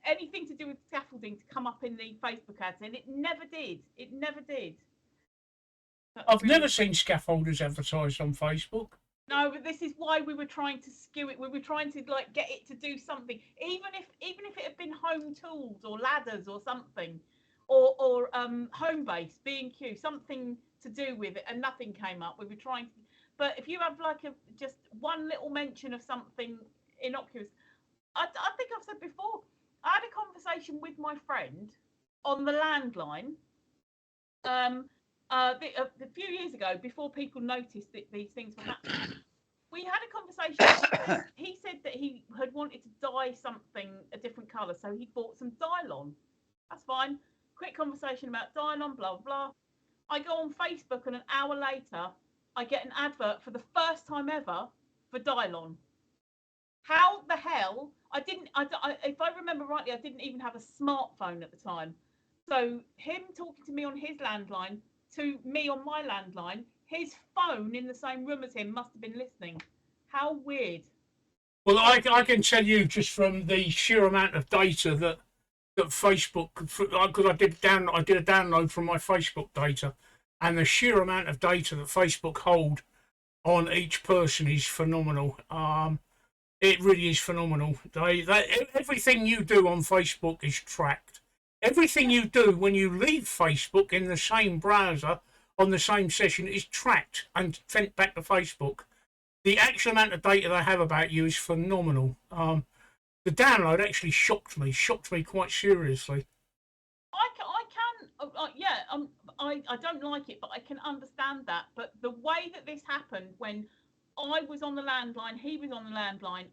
anything to do with scaffolding to come up in the Facebook ads, and it never did. It never did. I've never seen scaffolders advertised on Facebook. No, but this is why we were trying to skew it. We were trying to like get it to do something, even if it had been home tools or ladders or something, or home base, B&Q, something to do with it, and nothing came up. We were trying to, but if you have like just one little mention of something innocuous, I think I've said before, I had a conversation with my friend on the landline. A few years ago, before people noticed that these things were happening, we had a conversation. He said that he had wanted to dye something a different colour, so he bought some Dylon. That's fine. Quick conversation about Dylon, blah, blah. I go on Facebook, and an hour later, I get an advert for the first time ever for Dylon. How the hell? If I remember rightly, I didn't even have a smartphone at the time. So him talking to me on his landline, to me on my landline, his phone in the same room as him must have been listening. How weird. Well, I can tell you just from the sheer amount of data that Facebook, because I did a download from my Facebook data, and the sheer amount of data that Facebook hold on each person is phenomenal. It really is phenomenal. Everything you do on Facebook is tracked. Everything you do when you leave Facebook in the same browser on the same session is tracked and sent back to Facebook. The actual amount of data they have about you is phenomenal. The download actually shocked me quite seriously. I don't like it, but I can understand that. But the way that this happened, when I was on the landline, he was on the landline,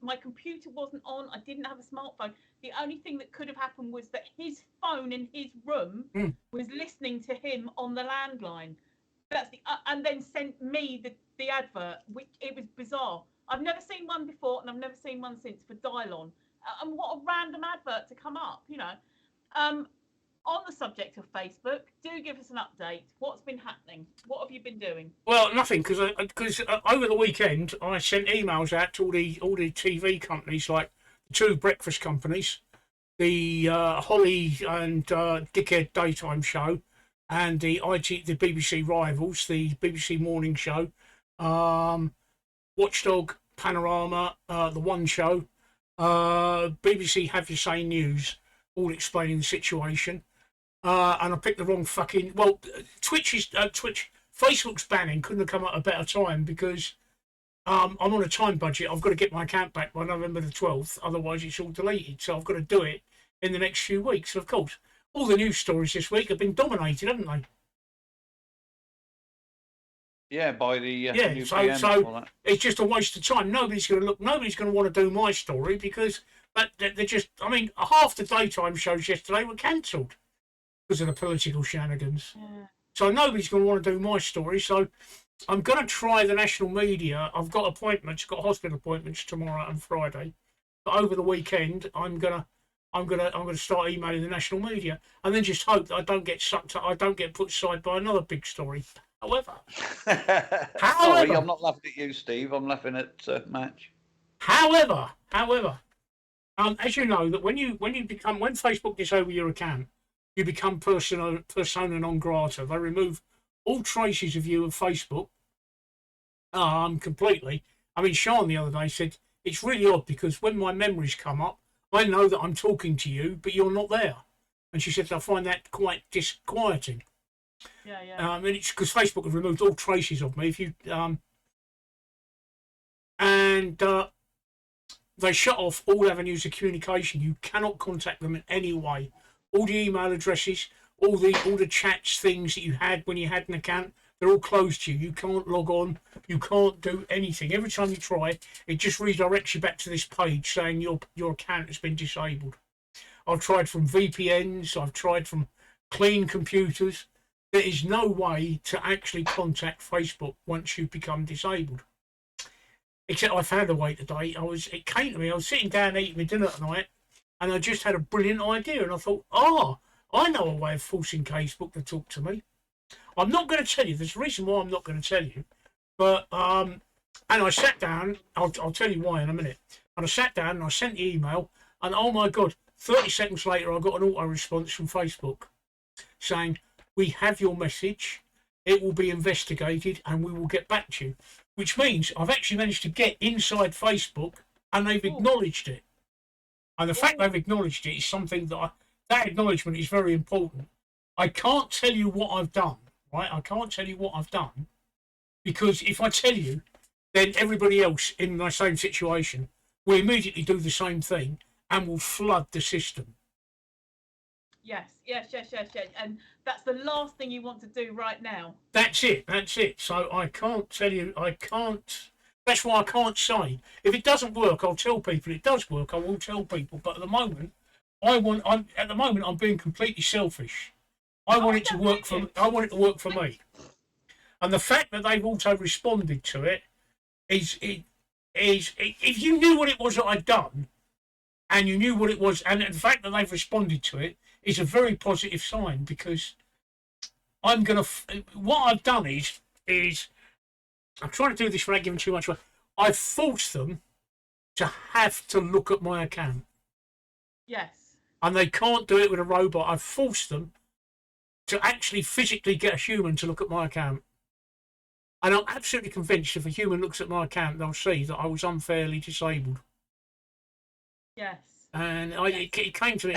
my computer wasn't on, I didn't have a smartphone. The only thing that could have happened was that his phone in his room was listening to him on the landline. And then sent me the advert, which it was bizarre. I've never seen one before, and I've never seen one since for Dylon. And what a random advert to come up, you know. On the subject of Facebook, do give us an update. What's been happening? What have you been doing? Well, nothing, because over the weekend I sent emails out to all the TV companies, like the two breakfast companies, the Holly and Dickhead daytime show, and the BBC rivals, the BBC morning show, Watchdog, Panorama, the One Show, BBC Have Your Say News, all explaining the situation. And I picked the wrong fucking... Well, Facebook's banning couldn't have come at a better time, because I'm on a time budget. I've got to get my account back by November the 12th, otherwise it's all deleted. So I've got to do it in the next few weeks. And of course, all the news stories this week have been dominated, haven't they? Yeah, by the new so it's just a waste of time. Nobody's going to want to do my story, because they're just... I mean, half the daytime shows yesterday were cancelled because of the political shenanigans. Yeah. So nobody's going to want to do my story. So I'm going to try the national media. I've got hospital appointments tomorrow and Friday. But over the weekend, I'm gonna start emailing the national media, and then just hope that I don't get sucked up. I don't get put aside by another big story. However, sorry, I'm not laughing at you, Steve. I'm laughing at Match. However, as you know, that when Facebook gets over your account, you become persona non grata. They remove all traces of you of Facebook completely. I mean, Sean the other day said, it's really odd, because when my memories come up, I know that I'm talking to you, but you're not there. And she said, I find that quite disquieting. Yeah. And it's because Facebook have removed all traces of me. If you they shut off all avenues of communication. You cannot contact them in any way all the email addresses, all the chats things that you had when you had an account, they're all closed to you. You can't log on. You can't do anything. Every time you try, it just redirects you back to this page saying your account has been disabled. I've tried from VPNs. I've tried from clean computers. There is no way to actually contact Facebook once you've become disabled. Except I found a way today. It came to me. I was sitting down eating my dinner tonight, and I just had a brilliant idea. And I thought, I know a way of forcing Facebook to talk to me. I'm not going to tell you. There's a reason why I'm not going to tell you. But and I sat down. I'll tell you why in a minute. And I sat down and I sent the email. And oh my God, 30 seconds later, I got an auto response from Facebook saying, "We have your message. It will be investigated, and we will get back to you." Which means I've actually managed to get inside Facebook, and they've acknowledged it. And the fact they've acknowledged it is something that acknowledgement is very important. I can't tell you what I've done, right? I can't tell you what I've done, because if I tell you, then everybody else in my same situation will immediately do the same thing and will flood the system. Yes. And that's the last thing you want to do right now. That's it. So I can't tell you, that's why I can't say. If it doesn't work, I'll tell people. If it does work, I will tell people. But at the moment, I'm being completely selfish. I want it to work for me. And the fact that they've also responded to it is if you knew what it was that I'd done, and you knew what it was, and the fact that they've responded to it is a very positive sign, because what I've done is I'm trying to do this without giving too much away. I've forced them to have to look at my account. Yes. And they can't do it with a robot. I've forced them to actually physically get a human to look at my account. And I'm absolutely convinced if a human looks at my account, they'll see that I was unfairly disabled. Yes. And it came to me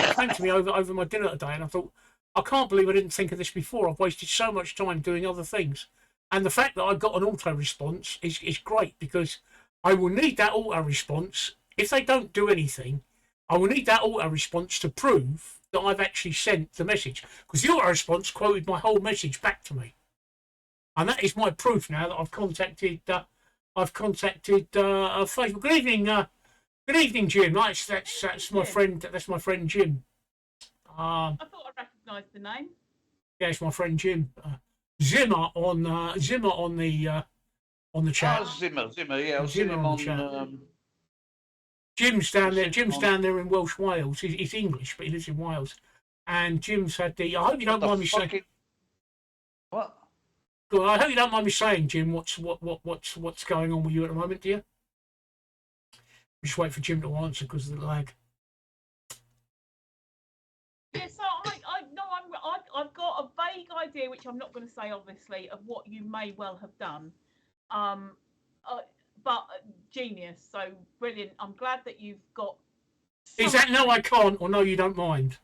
over my dinner today, and I thought, I can't believe I didn't think of this before. I've wasted so much time doing other things. And the fact that I got an auto response is great, because I will need that auto response. If they don't do anything, I will need that auto response to prove that I've actually sent the message, because the auto response quoted my whole message back to me, and that is my proof now that I've contacted Facebook. Good evening, Jim. That's my friend. That's my friend Jim. I thought I recognised the name. Yeah, it's my friend Jim. Zimmer on the chat. Oh, Zimmer. Yeah, I've Zimmer seen him on the chat. Jim's down there in Welsh Wales. He's English, but he lives in Wales. And Jim's had the. I hope you don't mind me saying. What? Good. I hope you don't mind me saying, Jim. What's going on with you at the moment, dear? Just wait for Jim to answer because of the lag. Yeah, so I've got a vague idea, which I'm not going to say, obviously, of what you may well have done. But genius, so brilliant. I'm glad that you've got. Is that no, I can't, or no, you don't mind?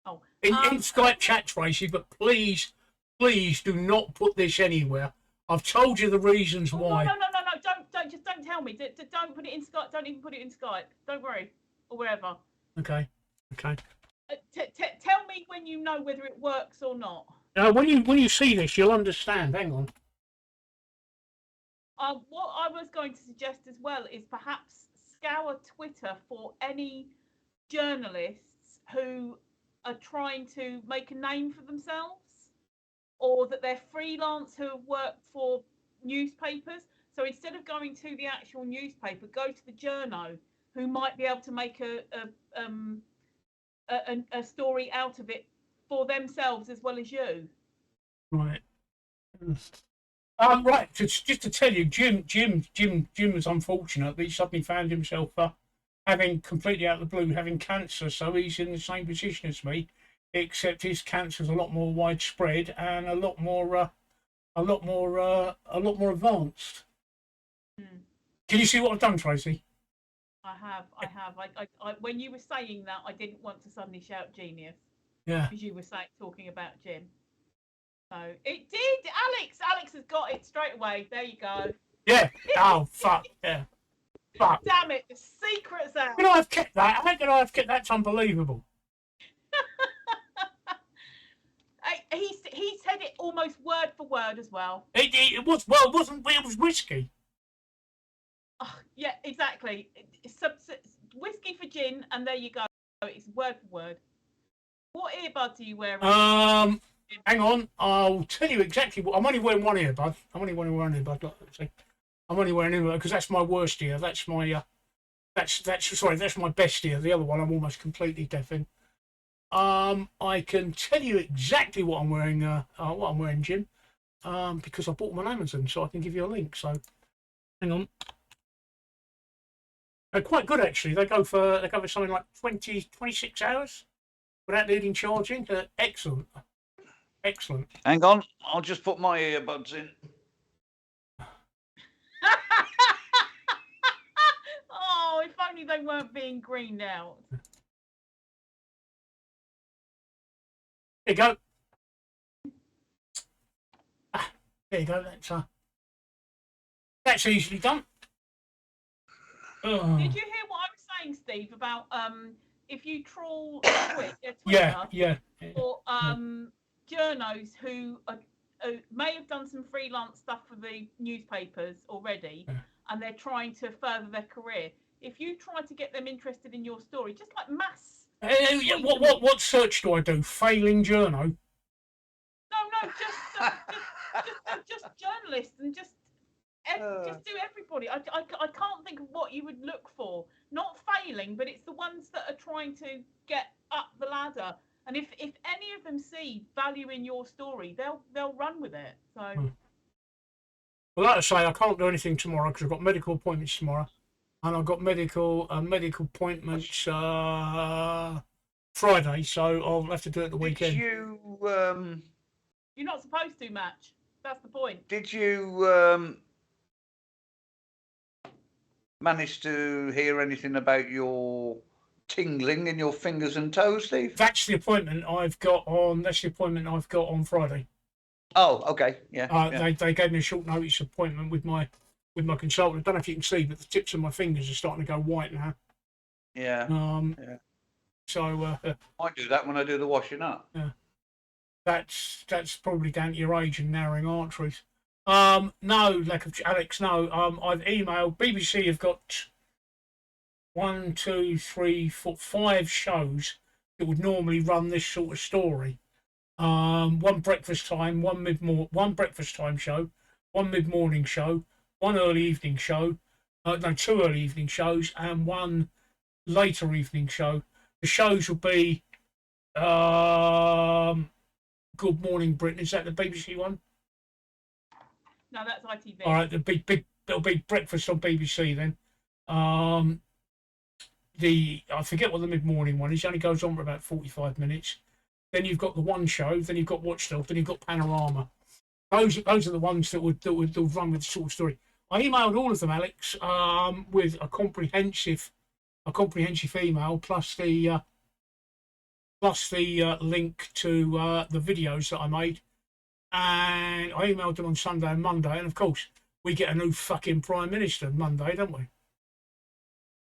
Oh, in Skype chat, Tracy, but please do not put this anywhere. I've told you the reasons why. No, don't tell me. Don't put it in Skype. Don't even put it in Skype. Don't worry, or wherever. Okay. Tell me when you know whether it works or not. When you see this, you'll understand. Hang on. What I was going to suggest as well is perhaps scour Twitter for any journalists who are trying to make a name for themselves, or that they're freelance who have worked for newspapers. So instead of going to the actual newspaper, go to the journo, who might be able to make a story out of it for themselves as well as you. Right. Right. Just to tell you, Jim was unfortunate, but he suddenly found himself having completely out of the blue having cancer. So he's in the same position as me, except his cancer's a lot more widespread and a lot more advanced. Can you see what I've done, Tracy? I have. I when you were saying that, I didn't want to suddenly shout genius. Yeah. Because you were talking about Jim. So it did. Alex has got it straight away. There you go. Yeah. Oh fuck. Yeah. But damn it, the secret's out. how could I have kept that? How could I have kept that? That's unbelievable. He said it almost word for word as well. It was, well, it wasn't, it was whiskey. Oh, yeah, exactly. Whiskey for gin, and there you go. It's word for word. What earbuds are you wearing? Hang on, I'll tell you exactly what. I'm only wearing one earbud. I'm only wearing one earbud. I'm only wearing earbud because that's my worst ear. That's my that's my best ear. The other one I'm almost completely deaf in. I can tell you exactly what I'm wearing, Jim. Because I bought them on Amazon, so I can give you a link. So, hang on. They're quite good actually. They go for something like 26 hours without needing charging. Excellent. Excellent. Hang on, I'll just put my earbuds in. Oh, if only they weren't being greened out. There you go. There you go. That's easily done. Oh. Did you hear what I was saying, Steve, about if you trawl Twitter yeah. or journos who may have done some freelance stuff for the newspapers already, and they're trying to further their career. If you try to get them interested in your story, just like mass. What search do I do? Failing journo? No, just journalists and just do everybody. I can't think of what you would look for. Not failing, but it's the ones that are trying to get up the ladder. And if any of them see value in your story, they'll run with it. So. Well, like I say, I can't do anything tomorrow because I've got medical appointments tomorrow, and I've got medical appointments Friday, so I'll have to do it the weekend. You're not supposed to, Match. That's the point. Did you manage to hear anything about your tingling in your fingers and toes, Steve? That's the appointment I've got on Friday. Oh, okay, yeah. They gave me a short notice appointment with my consultant. I don't know if you can see, but the tips of my fingers are starting to go white now. Yeah. Yeah. So I do that when I do the washing up. Yeah. That's probably down to your age and narrowing arteries. No, lack of Alex. No, I've emailed BBC. Have got 1, 2, 3, 4, 5 shows that would normally run this sort of story. One breakfast time, one breakfast time show, one mid-morning show, one early evening show, 2 early evening shows, and one later evening show. The shows will be Good Morning Britain. Is that the BBC one? No, that's ITV. All right, there'll be breakfast on BBC then. I forget what the mid-morning one is. It only goes on for about 45 minutes. Then you've got the one show. Then you've got Watchdog. Then you've got Panorama. Those are the ones that would run with the sort of story. I emailed all of them, Alex, with a comprehensive email plus the link to the videos that I made, and I emailed them on Sunday and Monday. And of course, we get a new fucking Prime Minister Monday, don't we?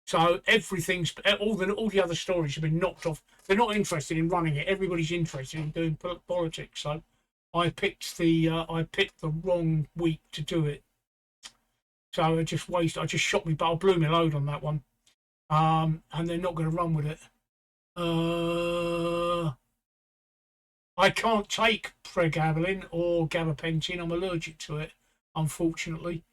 So everything's all the other stories have been knocked off. They're not interested in running it. Everybody's interested in doing politics. So I picked the wrong week to do it. So I just shot me, but I blew my load on that one. And they're not going to run with it. I can't take pregabalin or gabapentin. I'm allergic to it, unfortunately.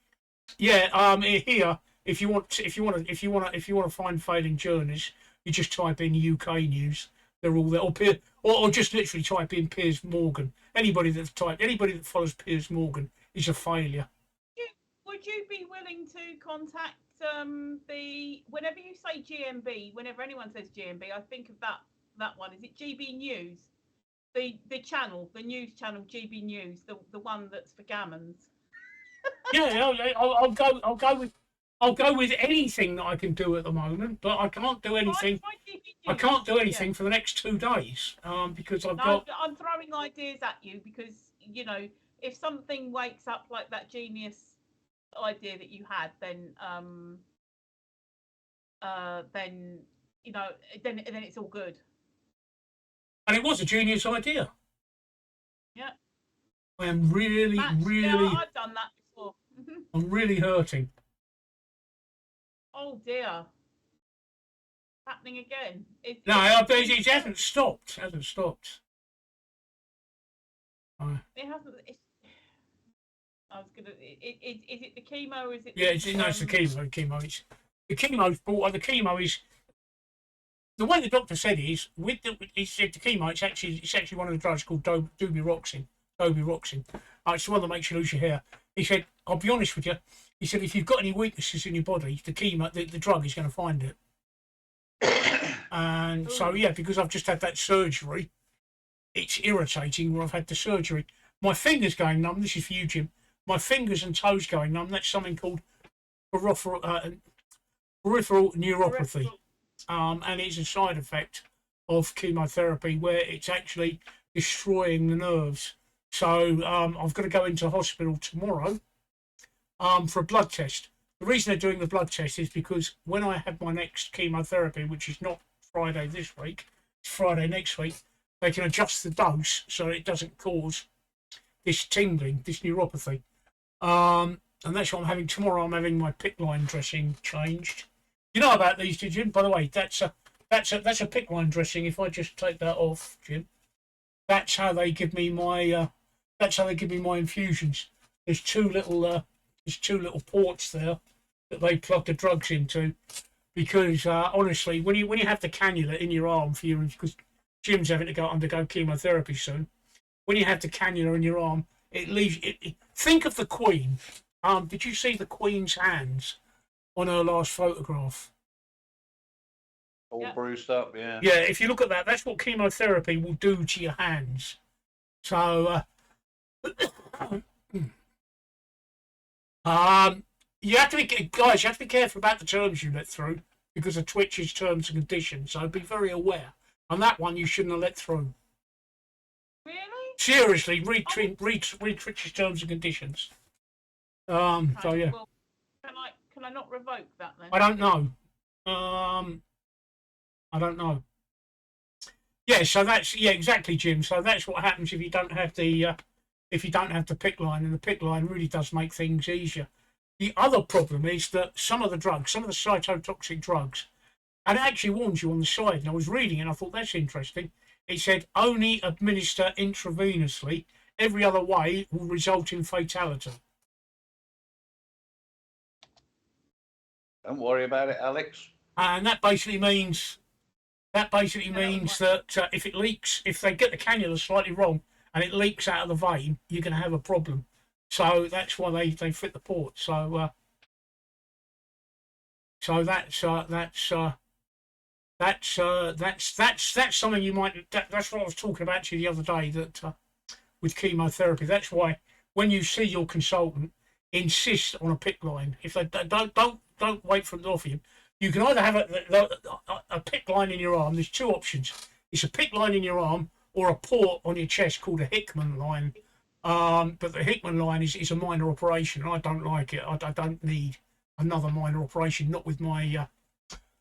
Yeah. Here. If you want to find failing journeys, you just type in UK news. They're all there, or just literally type in Piers Morgan. Anybody that follows Piers Morgan is a failure. Would you be willing to contact whenever you say GMB, whenever anyone says GMB, I think of that one. Is it GB News? The channel, the news channel GB News, the one that's for gammons. Yeah, I'll go with anything that I can do at the moment, but I can't do anything. I can't do anything for the next 2 days because I'm throwing ideas at you because if something wakes up like that genius idea that you had, then then then it's all good. And it was a genius idea. Yeah. I am really. Yeah, I've done that before. I'm really hurting. Oh dear. Happening again. It hasn't stopped. It hasn't stopped. It hasn't. I was gonna. Is it the chemo? Or is it? Yeah, it's the chemo. The chemo is. The way the doctor said it is he said the chemo. It's actually one of the drugs called doburoxin. It's the one that makes you lose your hair. He said, I'll be honest with you. He said, if you've got any weaknesses in your body, the chemo, the drug is going to find it. And so, yeah, because I've just had that surgery, it's irritating where I've had the surgery. My fingers going numb. This is for you, Jim. My fingers and toes going numb. That's something called peripheral neuropathy. And it's a side effect of chemotherapy where it's actually destroying the nerves. So I've got to go into hospital tomorrow for a blood test. The reason they're doing the blood test is because when I have my next chemotherapy, which is not Friday this week, it's Friday next week, they can adjust the dose so it doesn't cause this tingling, this neuropathy. And that's what I'm having tomorrow. I'm having my PICC line dressing changed. You know about these, Jim? By the way, that's a PICC line dressing. If I just take that off, Jim, that's how they give me my infusions. There's two little ports there that they plug the drugs into, because honestly, when you have the cannula in your arm for you, because Jim's having to undergo chemotherapy soon, when you have the cannula in your arm, it leaves. Think of the Queen. Did you see the Queen's hands on her last photograph? All bruised up, yeah. Yeah, if you look at that, that's what chemotherapy will do to your hands. So, you have to be careful about the terms you let through, because of Twitch's terms and conditions. So be very aware. On that one, you shouldn't have let through. Really? Seriously, read Twitch's terms and conditions. So yeah. Well, can I not revoke that then? I don't know. Yeah, so that's exactly, Jim. So that's what happens if you don't have the PICC line, and the PICC line really does make things easier. The other problem is that some of the cytotoxic drugs, and it actually warns you on the side, and I was reading it and I thought that's interesting. It said only administer intravenously. Every other way will result in fatality. Don't worry about it, Alex. And that basically means that if it leaks, if they get the cannula slightly wrong and it leaks out of the vein, you're going to have a problem. So that's why they fit the port. So that's something you might. That's what I was talking about to you the other day. That with chemotherapy, that's why when you see your consultant, insist on a PICC line. If they don't wait for them to offer you. You can either have a PICC line in your arm. There's two options. It's a PICC line in your arm or a port on your chest called a Hickman line. But the Hickman line is a minor operation. I don't like it. I don't need another minor operation, not with my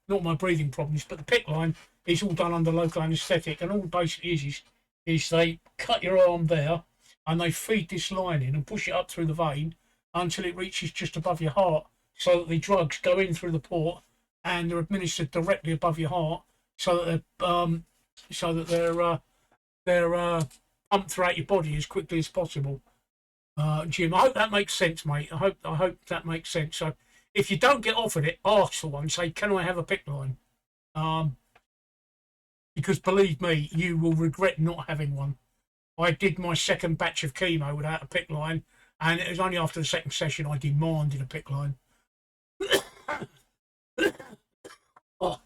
breathing problems. But the PICC line is all done under local anaesthetic, and all it basically is they cut your arm there and they feed this line in and push it up through the vein until it reaches just above your heart, so that the drugs go in through the port and they're administered directly above your heart, so that they're pumped throughout your body as quickly as possible. Jim, I hope that makes sense, mate. I hope that makes sense. So if you don't get offered it, ask for one. Say, can I have a PICC line? Because believe me, you will regret not having one. I did my second batch of chemo without a PICC line, and it was only after the second session I demanded a PICC line. Oh.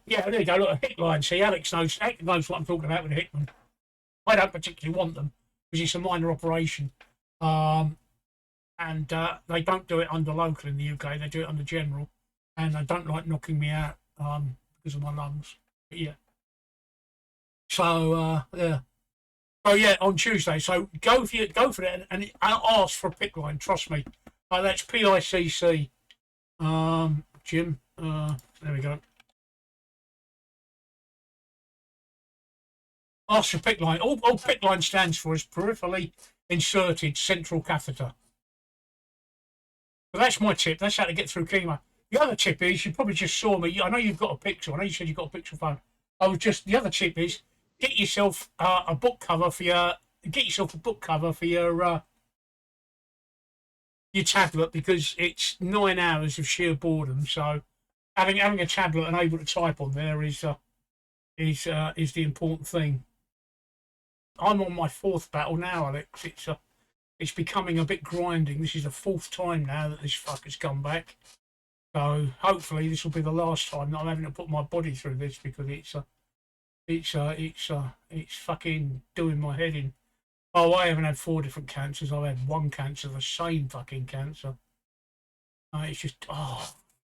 Yeah, there you go. Look, a Hick line. See, Alex knows what I'm talking about with a Hickman. I don't particularly want them because it's a minor operation, and they don't do it under local in the UK. They do it under general, and they don't like knocking me out because of my lungs. But yeah. So yeah. Oh yeah, on Tuesday. So go for it and ask for a PICC line. Trust me. That's PICC. Jim. There we go. Ask for PICC line. All PICC line stands for is peripherally inserted central catheter. So that's my tip. That's how to get through chemo. The other tip is, you probably just saw me. I know you've got a picture. I know you said you've got a picture phone. The other tip is, get yourself a book cover for your your tablet, because it's 9 hours of sheer boredom. So having a tablet and able to type on there is the important thing. I'm on my 4th battle now, Alex. It's becoming a bit grinding. This is the 4th time now that this fucker's come back. So hopefully this will be the last time that I'm having to put my body through this, because it's fucking doing my head in. Oh, I haven't had 4 different cancers. I've had 1 cancer, the same fucking cancer. It's just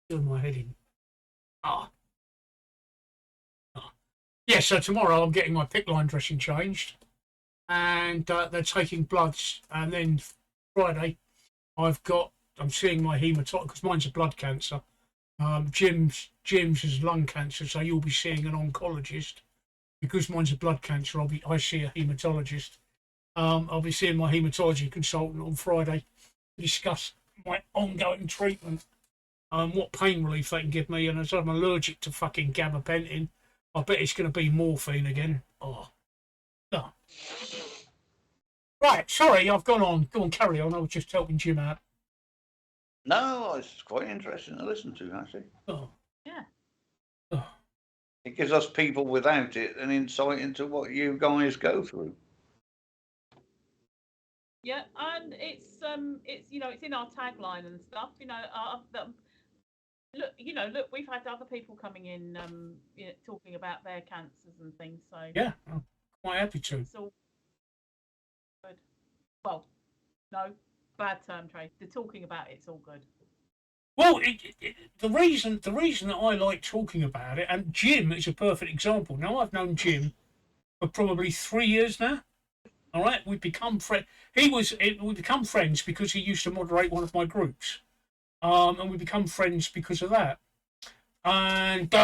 doing my head in. Yeah, so tomorrow I'm getting my PICC line dressing changed, and they're taking bloods, and then Friday I'm seeing my haematologist, because mine's a blood cancer. Jim's is lung cancer, so you'll be seeing an oncologist. Because mine's a blood cancer, I see a haematologist. I'll be seeing my haematology consultant on Friday to discuss my ongoing treatment, what pain relief they can give me, and as I'm allergic to fucking gabapentin, I bet it's going to be morphine again. Oh. Right, sorry, I've gone on. Go on, carry on. I was just helping Jim out. No, it's quite interesting to listen to, actually. Oh. Yeah. Oh. It gives us people without it an insight into what you guys go through. Yeah, and it's it's in our tagline and stuff. Look, we've had other people coming in, talking about their cancers and things. So yeah, I'm quite happy to. It's all good. Well, no, bad term, Trey. They're talking about it's all good. Well, the reason that I like talking about it, and Jim is a perfect example. Now, I've known Jim for probably 3 years now. All right, we've become friends. We become friends because he used to moderate one of my groups, and we become friends because of that. And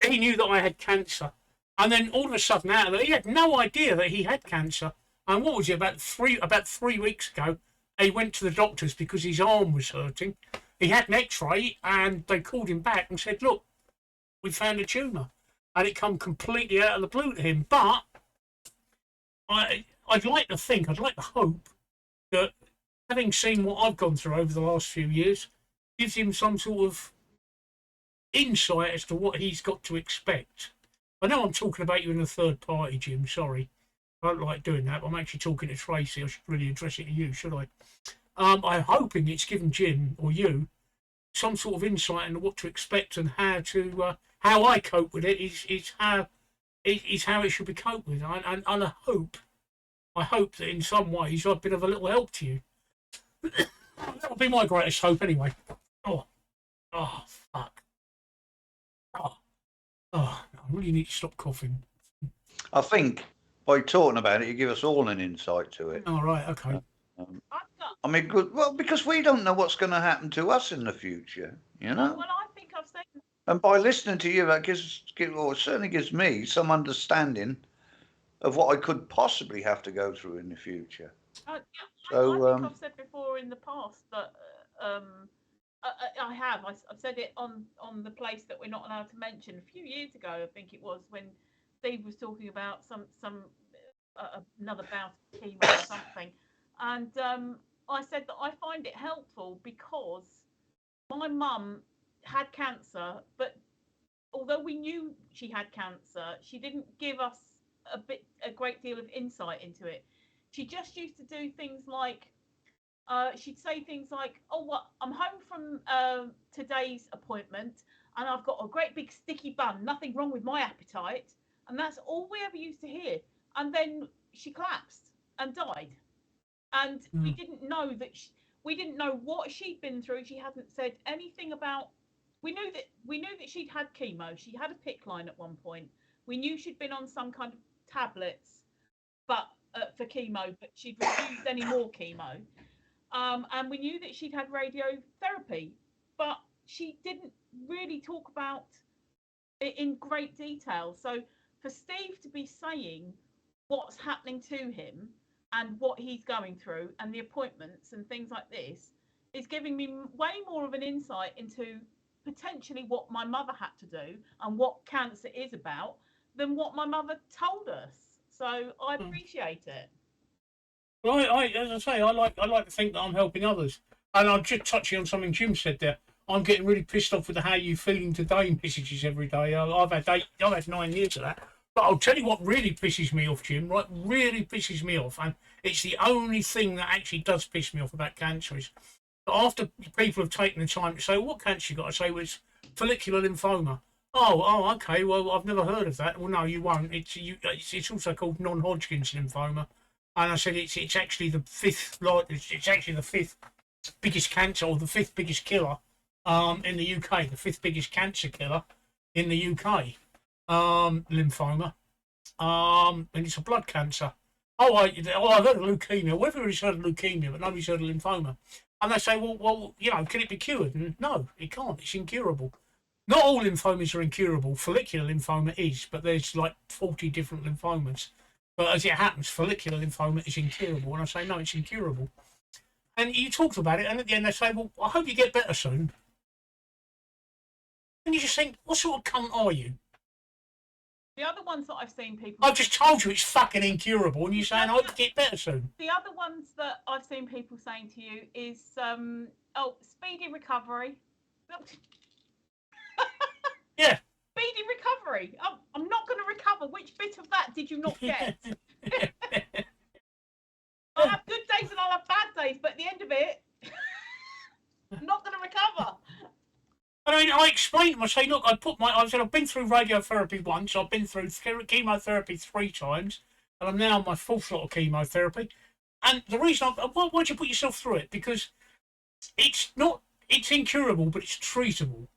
he knew that I had cancer, and then all of a sudden, out of it, he had no idea that he had cancer. And what was it, about 3 weeks ago, he went to the doctors because his arm was hurting. He had an X-ray, and they called him back and said, "Look, we found a tumour," and it come completely out of the blue to him. But I'd like to hope that, having seen what I've gone through over the last few years, gives him some sort of insight as to what he's got to expect. I know I'm talking about you in a third party, Jim. Sorry, I don't like doing that. But I'm actually talking to Tracy. I should really address it to you, should I? I'm hoping it's given Jim or you some sort of insight into what to expect and how I cope with it is how it should be coped with. And I hope that in some ways I've been of a little help to you. That would be my greatest hope anyway. Oh, fuck. I really need to stop coughing. I think by talking about it, you give us all an insight to it. All right, okay. I mean, good. Well, because we don't know what's going to happen to us in the future, you know. Well, I think I've said. And by listening to you, that it certainly gives me some understanding of what I could possibly have to go through in the future. I think I've said before in the past that I've said it on the place that we're not allowed to mention. A few years ago, I think it was, when Steve was talking about another bout of chemo or something, and I said that I find it helpful because my mum had cancer, but although we knew she had cancer, she didn't give us a great deal of insight into it. She just used to do things like, she'd say things like, "Oh, what? I'm home from today's appointment, and I've got a great big sticky bun. Nothing wrong with my appetite." And that's all we ever used to hear. And then she collapsed and died, and we didn't know that. We didn't know what she'd been through. She hadn't said anything about. We knew that she'd had chemo. She had a PICC line at one point. We knew she'd been on some kind of tablets, but for chemo, but she'd refused any more chemo. And we knew that she'd had radiotherapy, but she didn't really talk about it in great detail. So for Steve to be saying what's happening to him and what he's going through and the appointments and things like this is giving me way more of an insight into potentially what my mother had to do and what cancer is about than what my mother told us. So I appreciate it. Well, as I say, I like to think that I'm helping others. And I'm just touching on something Jim said there. I'm getting really pissed off with the "how you feeling today" messages every day. I've had 9 years of that. But I'll tell you what really pisses me off, Jim. Right, really pisses me off, and it's the only thing that actually does piss me off about cancer is that after people have taken the time to say, "What cancer you got?" I say, "Well, it's follicular lymphoma." Oh, okay. Well, I've never heard of that. Well, no, you won't. It's also called non-Hodgkin's lymphoma. And I said it's actually the fifth biggest cancer, or the fifth biggest killer in the UK, the fifth biggest cancer killer in the UK, lymphoma, and it's a blood cancer. I've heard of leukemia. Everybody's heard of leukemia, but nobody's heard of lymphoma. And they say, well, can it be cured? And no, it can't. It's incurable. Not all lymphomas are incurable. Follicular lymphoma is, but there's like 40 different lymphomas. But as it happens, follicular lymphoma is incurable. And I say, no, it's incurable. And you talked about it, and at the end they say, well, I hope you get better soon. And you just think, what sort of cunt are you? The other ones that I've seen people... I've just told you it's fucking incurable, and you're saying, I hope you get better soon. The other ones that I've seen people saying to you is, speedy recovery. Yeah. Speedy recovery. Oh, I'm not going to recover. Which bit of that did you not get? I'll have good days and I'll have bad days, but at the end of it, I'm not going to recover. I mean, I explained to them, I say, look, I said, I've been through radiotherapy once, I've been through chemotherapy 3 times, and I'm now on my 4th lot of chemotherapy. And the reason, why'd you put yourself through it? Because it's incurable, but it's treatable.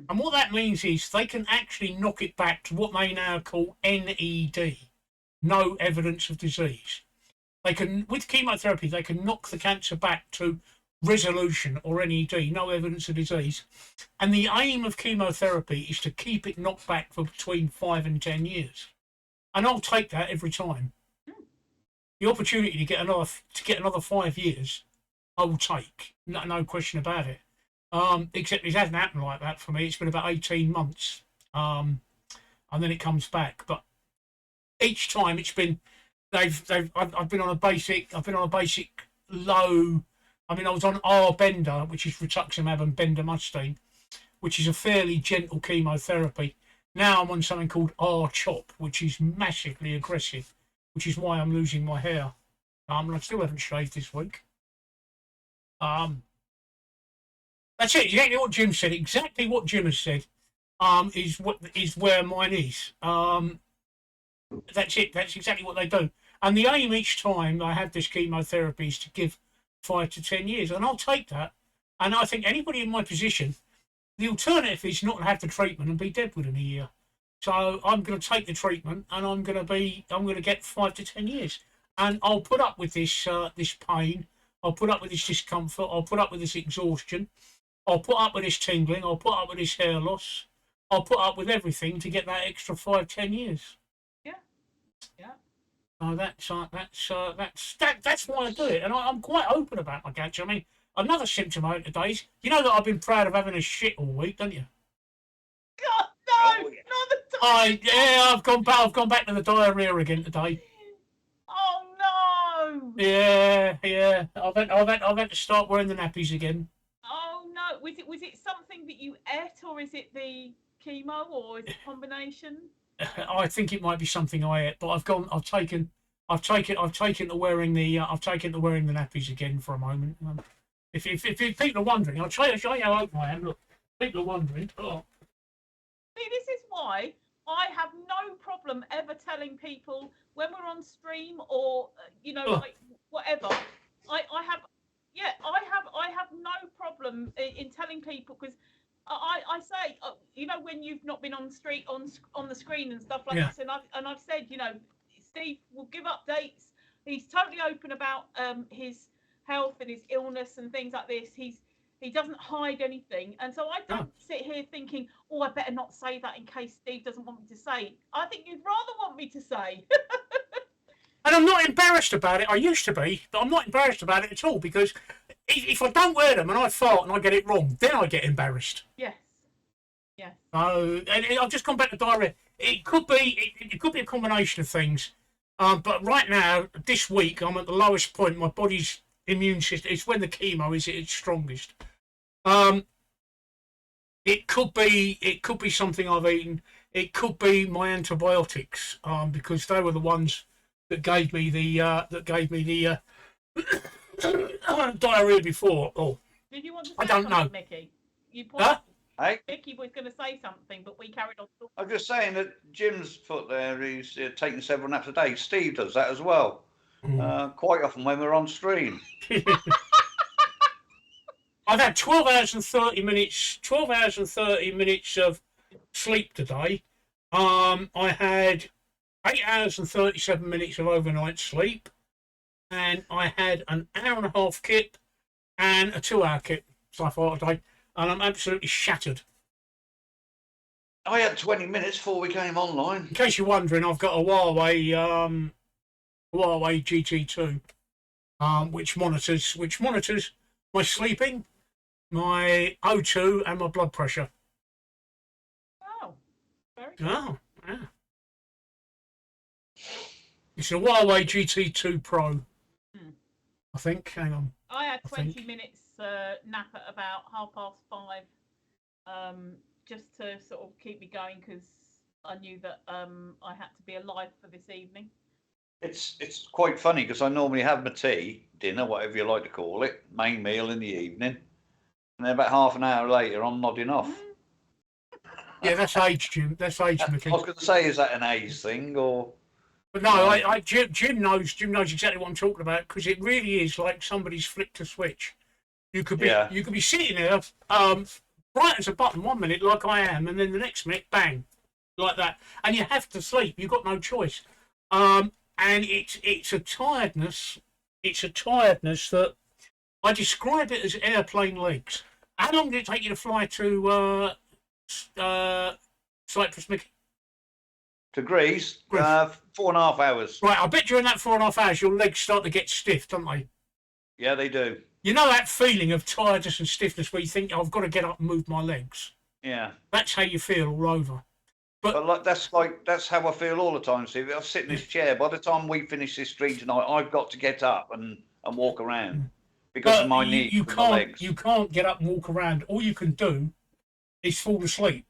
And what that means is they can actually knock it back to what they now call NED, no evidence of disease. They can, with chemotherapy, they can knock the cancer back to resolution, or NED, no evidence of disease. And the aim of chemotherapy is to keep it knocked back for between 5 and 10 years. And I'll take that every time. The opportunity to get another 5 years, I will take. No question about it. Except it hasn't happened like that for me. It's been about 18 months, and then it comes back. But each time it's been, I've been on a basic low. I mean, I was on R-Bender, which is rituximab and bendamustine, which is a fairly gentle chemotherapy. Now I'm on something called R-Chop, which is massively aggressive, which is why I'm losing my hair. And I still haven't shaved this week. That's it. Exactly what Jim said. Exactly what Jim has said. Is where mine is. That's it. That's exactly what they do. And the aim each time I have this chemotherapy is to give 5 to 10 years, and I'll take that. And I think anybody in my position, the alternative is not to have the treatment and be dead within a year. So I'm going to take the treatment, and I'm going to get 5 to 10 years, and I'll put up with this pain. I'll put up with this discomfort. I'll put up with this exhaustion. I'll put up with this tingling. I'll put up with this hair loss. I'll put up with everything to get that extra 5, 10 years. Yeah. That's why I do it, and I'm quite open about my cancer. I mean, another symptom I had today is, you know that I've been proud of having a shit all week, don't you? God, no, not the diarrhea. I've gone back to the diarrhea again today. Oh no. Yeah. I've had to start wearing the nappies again. Oh no, was it something that you ate, or is it the chemo, or is it a combination? I think it might be something I ate, but I've taken to wearing the nappies again for a moment. If people are wondering, I'll show you how open I am. Look, people are wondering. Oh. See, this is why I have no problem ever telling people when we're on stream, or like whatever. I have no problem in telling people, because I say, when you've not been on the screen and stuff like this, and I've said, Steve will give updates. He's totally open about his health and his illness and things like this. He's He doesn't hide anything. And so I don't sit here thinking, oh, I better not say that in case Steve doesn't want me to say. I think you'd rather want me to say. And I'm not embarrassed about it. I used to be, but I'm not embarrassed about it at all, because if I don't wear them and I fart and I get it wrong, then I get embarrassed. Yes. Yes. So, and I've just gone back to diarrhea. It could be a combination of things. But right now, this week, I'm at the lowest point. My body's immune system, it's when the chemo is at its strongest. It could be something I've eaten. It could be my antibiotics, because they were the ones that gave me the diarrhea before. Oh, did you want to say I don't something, know, Micky? You Hey? Micky was going to say something, but we carried on talking. I'm just saying that Jim's put there, he's taking several naps a day. Steve does that as well. Quite often when we're on stream. I've had 12 hours and 30 minutes of sleep today. I had 8 hours and 37 minutes of overnight sleep, and I had an hour and a half kip and a 2-hour kip so far today, and I'm absolutely shattered. I had 20 minutes before we came online. In case you're wondering, I've got a Huawei GT2, which monitors my sleeping, my O2, and my blood pressure. Oh, very good. Oh, yeah. It's a Huawei GT2 Pro, I think. Hang on. I had 20 minutes nap at about 5:30, just to sort of keep me going, because I knew that I had to be alive for this evening. It's quite funny, because I normally have my tea, dinner, whatever you like to call it, main meal in the evening, and then about half an hour later I'm nodding off. Yeah, that's age, Jim. That's age, Micky. I was going to say, is that an age thing, or? But no, Jim knows exactly what I'm talking about, because it really is like somebody's flicked a switch. You could be sitting there, bright as a button 1 minute, like I am, and then the next minute, bang, like that, and you have to sleep. You've got no choice. And it's a tiredness. It's a tiredness that I describe it as airplane legs. How long did it take you to fly to Cyprus, Micky? To Greece, 4.5 hours. Right, I bet during that 4.5 hours your legs start to get stiff, don't they? Yeah, they do. You know that feeling of tiredness and stiffness where you think, I've got to get up and move my legs? Yeah. That's how you feel all over. But that's how I feel all the time, Steve. I sit in this chair. By the time we finish this stream tonight, I've got to get up and walk around because of my knees and my legs. You can't get up and walk around. All you can do is fall asleep.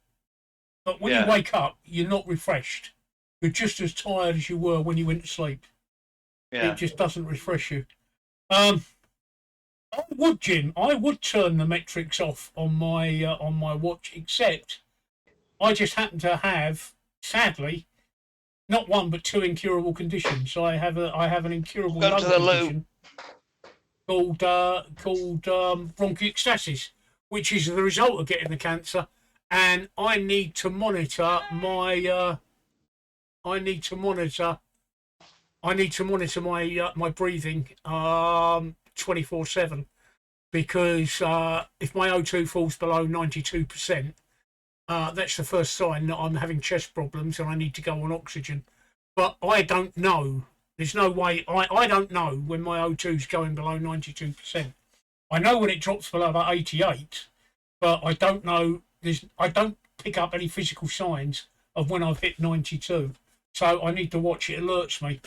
But when you wake up, you're not refreshed. You're just as tired as you were when you went to sleep. Yeah. It just doesn't refresh you. I would turn the metrics off on my watch, except I just happen to have, sadly, not one but two incurable conditions. I have an incurable condition called bronchiectasis, which is the result of getting the cancer, and I need to monitor my my breathing 24/7, because if my O2 falls below 92%, that's the first sign that I'm having chest problems and I need to go on oxygen. But I don't know. There's no way. I don't know when my O2 is going below 92%. I know when it drops below about 88, but I don't know. I don't pick up any physical signs of when I've hit 92. So I need to watch. It alerts me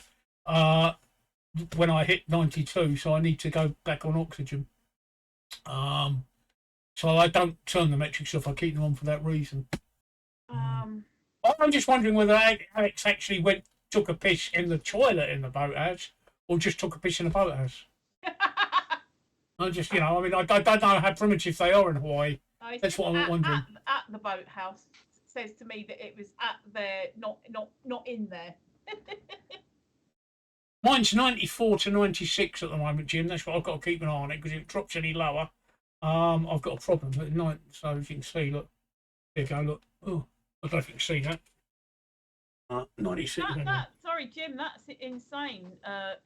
when I hit 92. So I need to go back on oxygen. So I don't turn the metrics off. I keep them on for that reason. I'm just wondering whether Alex actually took a piss in the toilet in the boathouse, or just took a piss in the boathouse. I just, I don't know how primitive they are in Hawaii. That's what I'm wondering. At the boathouse says to me that it was at there, not in there. Mine's 94 to 96 at the moment, Jim. That's what I've got to keep an eye on it, because if it drops any lower, I've got a problem at night. So as you can see, look, there you go, look. Oh, I don't know if you can see that. 96. Sorry sorry, Jim, that's insane.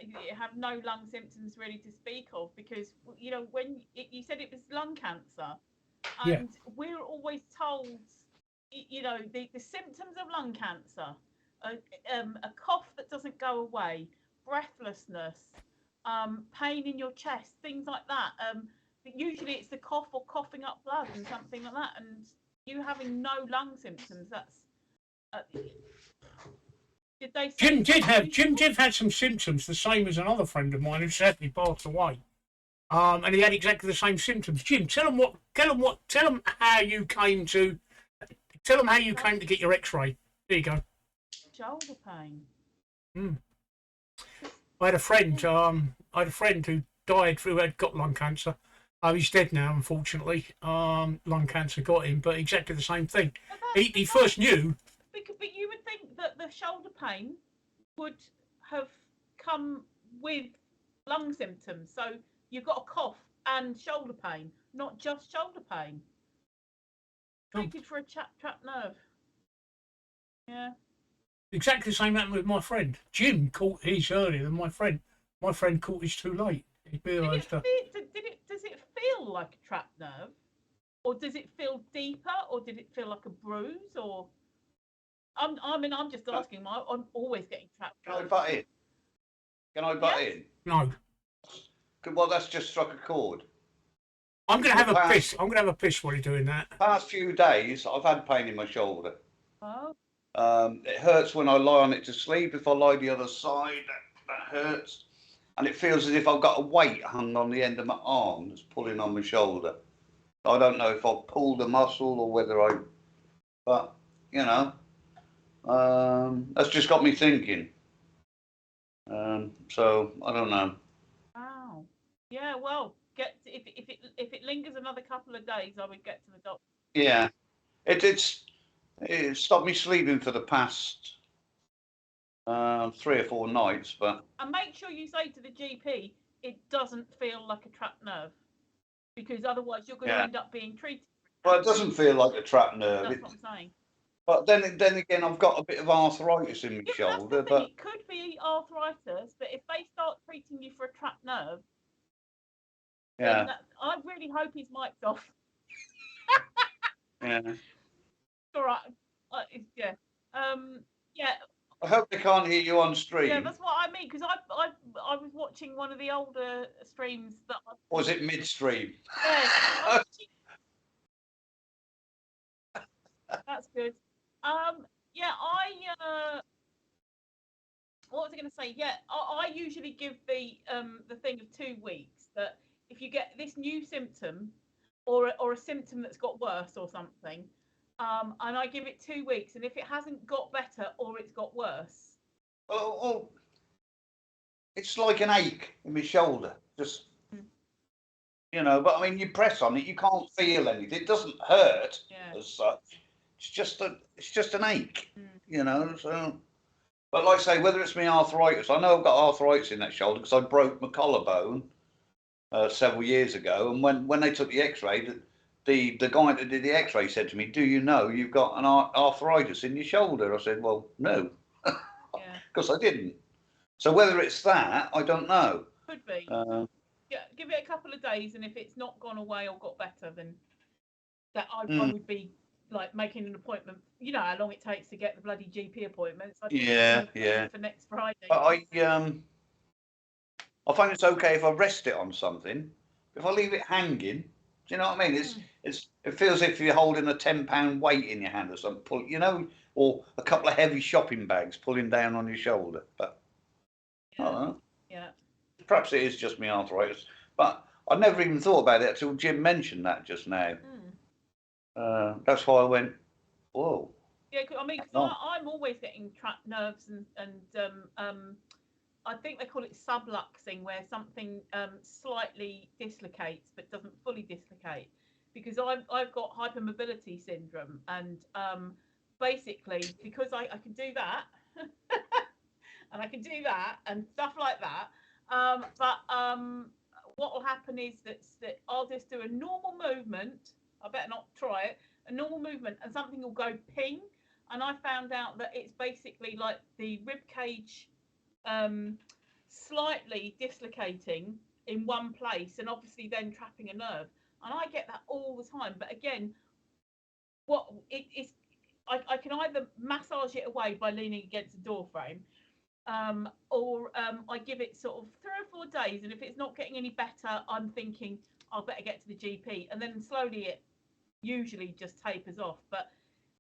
You have no lung symptoms really to speak of, because when you said it was lung cancer, and we're always told, the symptoms of lung cancer, a cough that doesn't go away, breathlessness, pain in your chest, things like that. Usually it's the cough or coughing up blood and something like that, and you having no lung symptoms. That's did they say Jim did have some symptoms, the same as another friend of mine who sadly passed away. And he had exactly the same symptoms. Jim, tell them how you came to get your X-ray. There you go. Shoulder pain. I had a friend who died who had got lung cancer. He's dead now, unfortunately. Lung cancer got him, but exactly the same thing. He first knew. But you would think that the shoulder pain would have come with lung symptoms. So you've got a cough and shoulder pain, not just shoulder pain. Treated for a trapped nerve. Yeah. Exactly the same happened with my friend. Jim caught his earlier than my friend. My friend caught his too late. He realised does it feel like a trapped nerve? Or does it feel deeper? Or did it feel like a bruise? Or I'm just asking. I'm always getting trapped. Can I butt in? Can I butt in? No. Well, that's just struck a chord. I'm going to have a piss. I'm going to have a piss while you're doing that. Past few days, I've had pain in my shoulder. Oh. It hurts when I lie on it to sleep. If I lie the other side, that hurts. And it feels as if I've got a weight hung on the end of my arm that's pulling on my shoulder. I don't know if I've pulled a muscle or whether but, that's just got me thinking. So, I don't know. Wow. Yeah, well, if it lingers another couple of days, I would get to the doctor. Yeah. It's stopped me sleeping for the past 3 or 4 nights, but. And make sure you say to the GP, it doesn't feel like a trapped nerve, because otherwise you're going to end up being treated. Well, it doesn't feel like a trapped nerve. That's what I'm saying. But then again, I've got a bit of arthritis in my shoulder. But it could be arthritis, but if they start treating you for a trapped nerve, then I really hope his mic's off. Yeah. All right. Yeah. I hope they can't hear you on stream. Yeah, that's what I mean, because I was watching one of the older streams that. Or was it midstream? Yeah. That's good. What was I going to say? Yeah, I usually give the thing of 2 weeks, that if you get this new symptom or a symptom that's got worse or something, and I give it 2 weeks, and if it hasn't got better or it's got worse. Oh, it's like an ache in my shoulder, just but I mean, you press on it, you can't feel anything. It doesn't hurt as such. It's just an ache, So, but like I say, whether it's my arthritis, I know I've got arthritis in that shoulder because I broke my collarbone several years ago, and when they took the X-ray, the guy that did the X-ray said to me, "Do you know you've got an arthritis in your shoulder?" I said, "Well, no," because I didn't. So whether it's that, I don't know. Could be. Give it a couple of days, and if it's not gone away or got better, then that I would be like making an appointment. You know how long it takes to get the bloody GP appointments. For next Friday. But I find it's okay if I rest it on something. If I leave it hanging, do you know what I mean? It feels as if you're holding a 10-pound weight in your hand or something, or a couple of heavy shopping bags pulling down on your shoulder. But I don't know. Yeah. Perhaps it is just my arthritis, but I never even thought about it until Jim mentioned that just now. That's why I went, whoa. Yeah, I mean, because I'm always getting trapped nerves, and I think they call it subluxing, where something slightly dislocates but doesn't fully dislocate. Because I've got hypermobility syndrome, and basically because I can do that, and I can do that and stuff like that. What will happen is that I'll just do a normal movement. I better not try it. A normal movement, and something will go ping, and I found out that it's basically like the rib cage slightly dislocating in one place, and obviously then trapping a nerve. And I get that all the time. But again, what it is, I can either massage it away by leaning against the door frame, or I give it sort of 3 or 4 days, and if it's not getting any better, I'm thinking I'll better get to the GP, and then slowly it usually just tapers off. But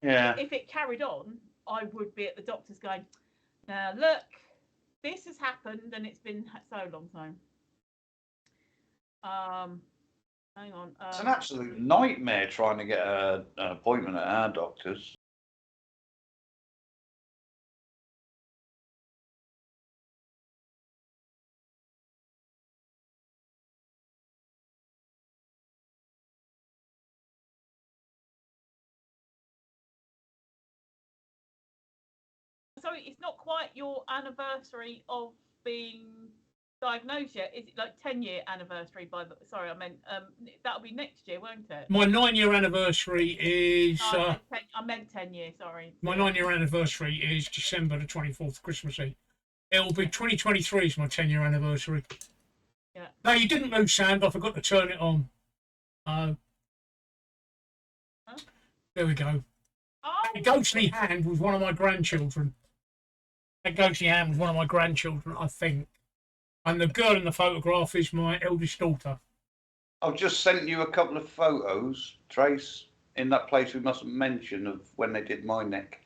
yeah, if it carried on, I would be at the doctor's going, now look, this has happened, and it's been so long time. Hang on. It's an absolute nightmare trying to get an appointment at our doctor's. So it's not quite your anniversary of being diagnosed yet, is it? Like 10-year anniversary by the, sorry, I meant that'll be next year, won't it? My 9-year anniversary is I meant 10 years, sorry. My 9-year anniversary is December the 24th, Christmas Eve. It'll be 2023 is my 10-year anniversary. Yeah. No, you didn't lose sound. I forgot to turn it on. Huh? There we go. Oh. A ghostly hand was one of my grandchildren. That ghostly hand was one of my grandchildren, I think. And the girl in the photograph is my eldest daughter. I've just sent you a couple of photos, Trace, in that place we mustn't mention, of when they did my neck.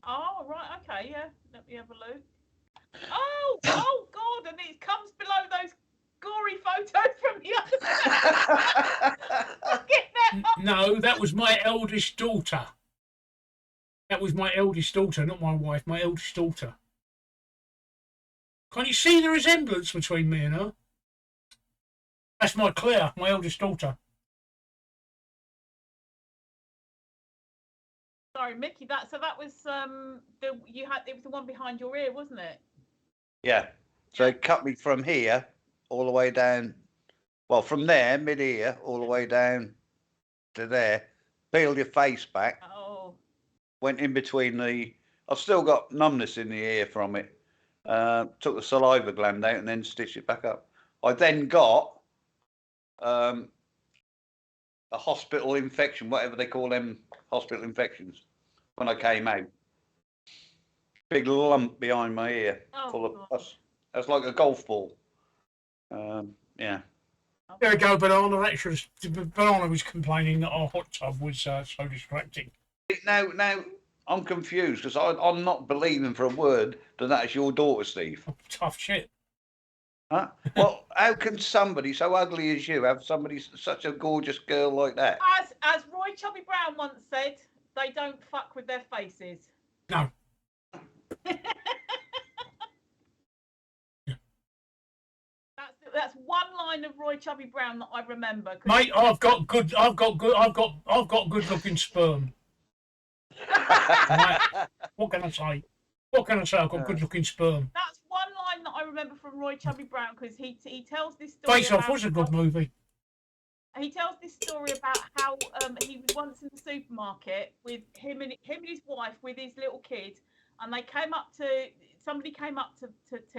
Oh, right, okay, yeah. Let me have a look. Oh, oh God, and it comes below those gory photos from the other side. No, that was my eldest daughter. That was my eldest daughter, not my wife, my eldest daughter. Can you see the resemblance between me and her? That's my Claire, my eldest daughter. Sorry, Micky. That was it was the one behind your ear, wasn't it? Yeah. So it cut me from here all the way down. Well, from there, mid-ear, all the way down to there. Peeled your face back. Oh. Went in between the. I've still got numbness in the ear from it. Took the saliva gland out and then stitched it back up. I then got a hospital infection, whatever they call them hospital infections, when I came out. Big lump behind my ear, full of pus. That's like a golf ball. Yeah. There we go, Banana. Actually, Banana was complaining that our hot tub was so distracting. Now, I'm confused because I'm not believing for a word that is your daughter, Steve. Oh, tough shit. Huh? Well, how can somebody so ugly as you have such a gorgeous girl like that? As Roy Chubby Brown once said, they don't fuck with their faces. No. That's one line of Roy Chubby Brown that I remember. Mate, I've got good looking sperm. Right. What can I say? I've got good looking sperm. That's one line that I remember from Roy Chubby Brown, because he tells this story. Face Off was a good movie. He tells this story about how he was once in the supermarket with him and his wife with his little kid, and somebody came up to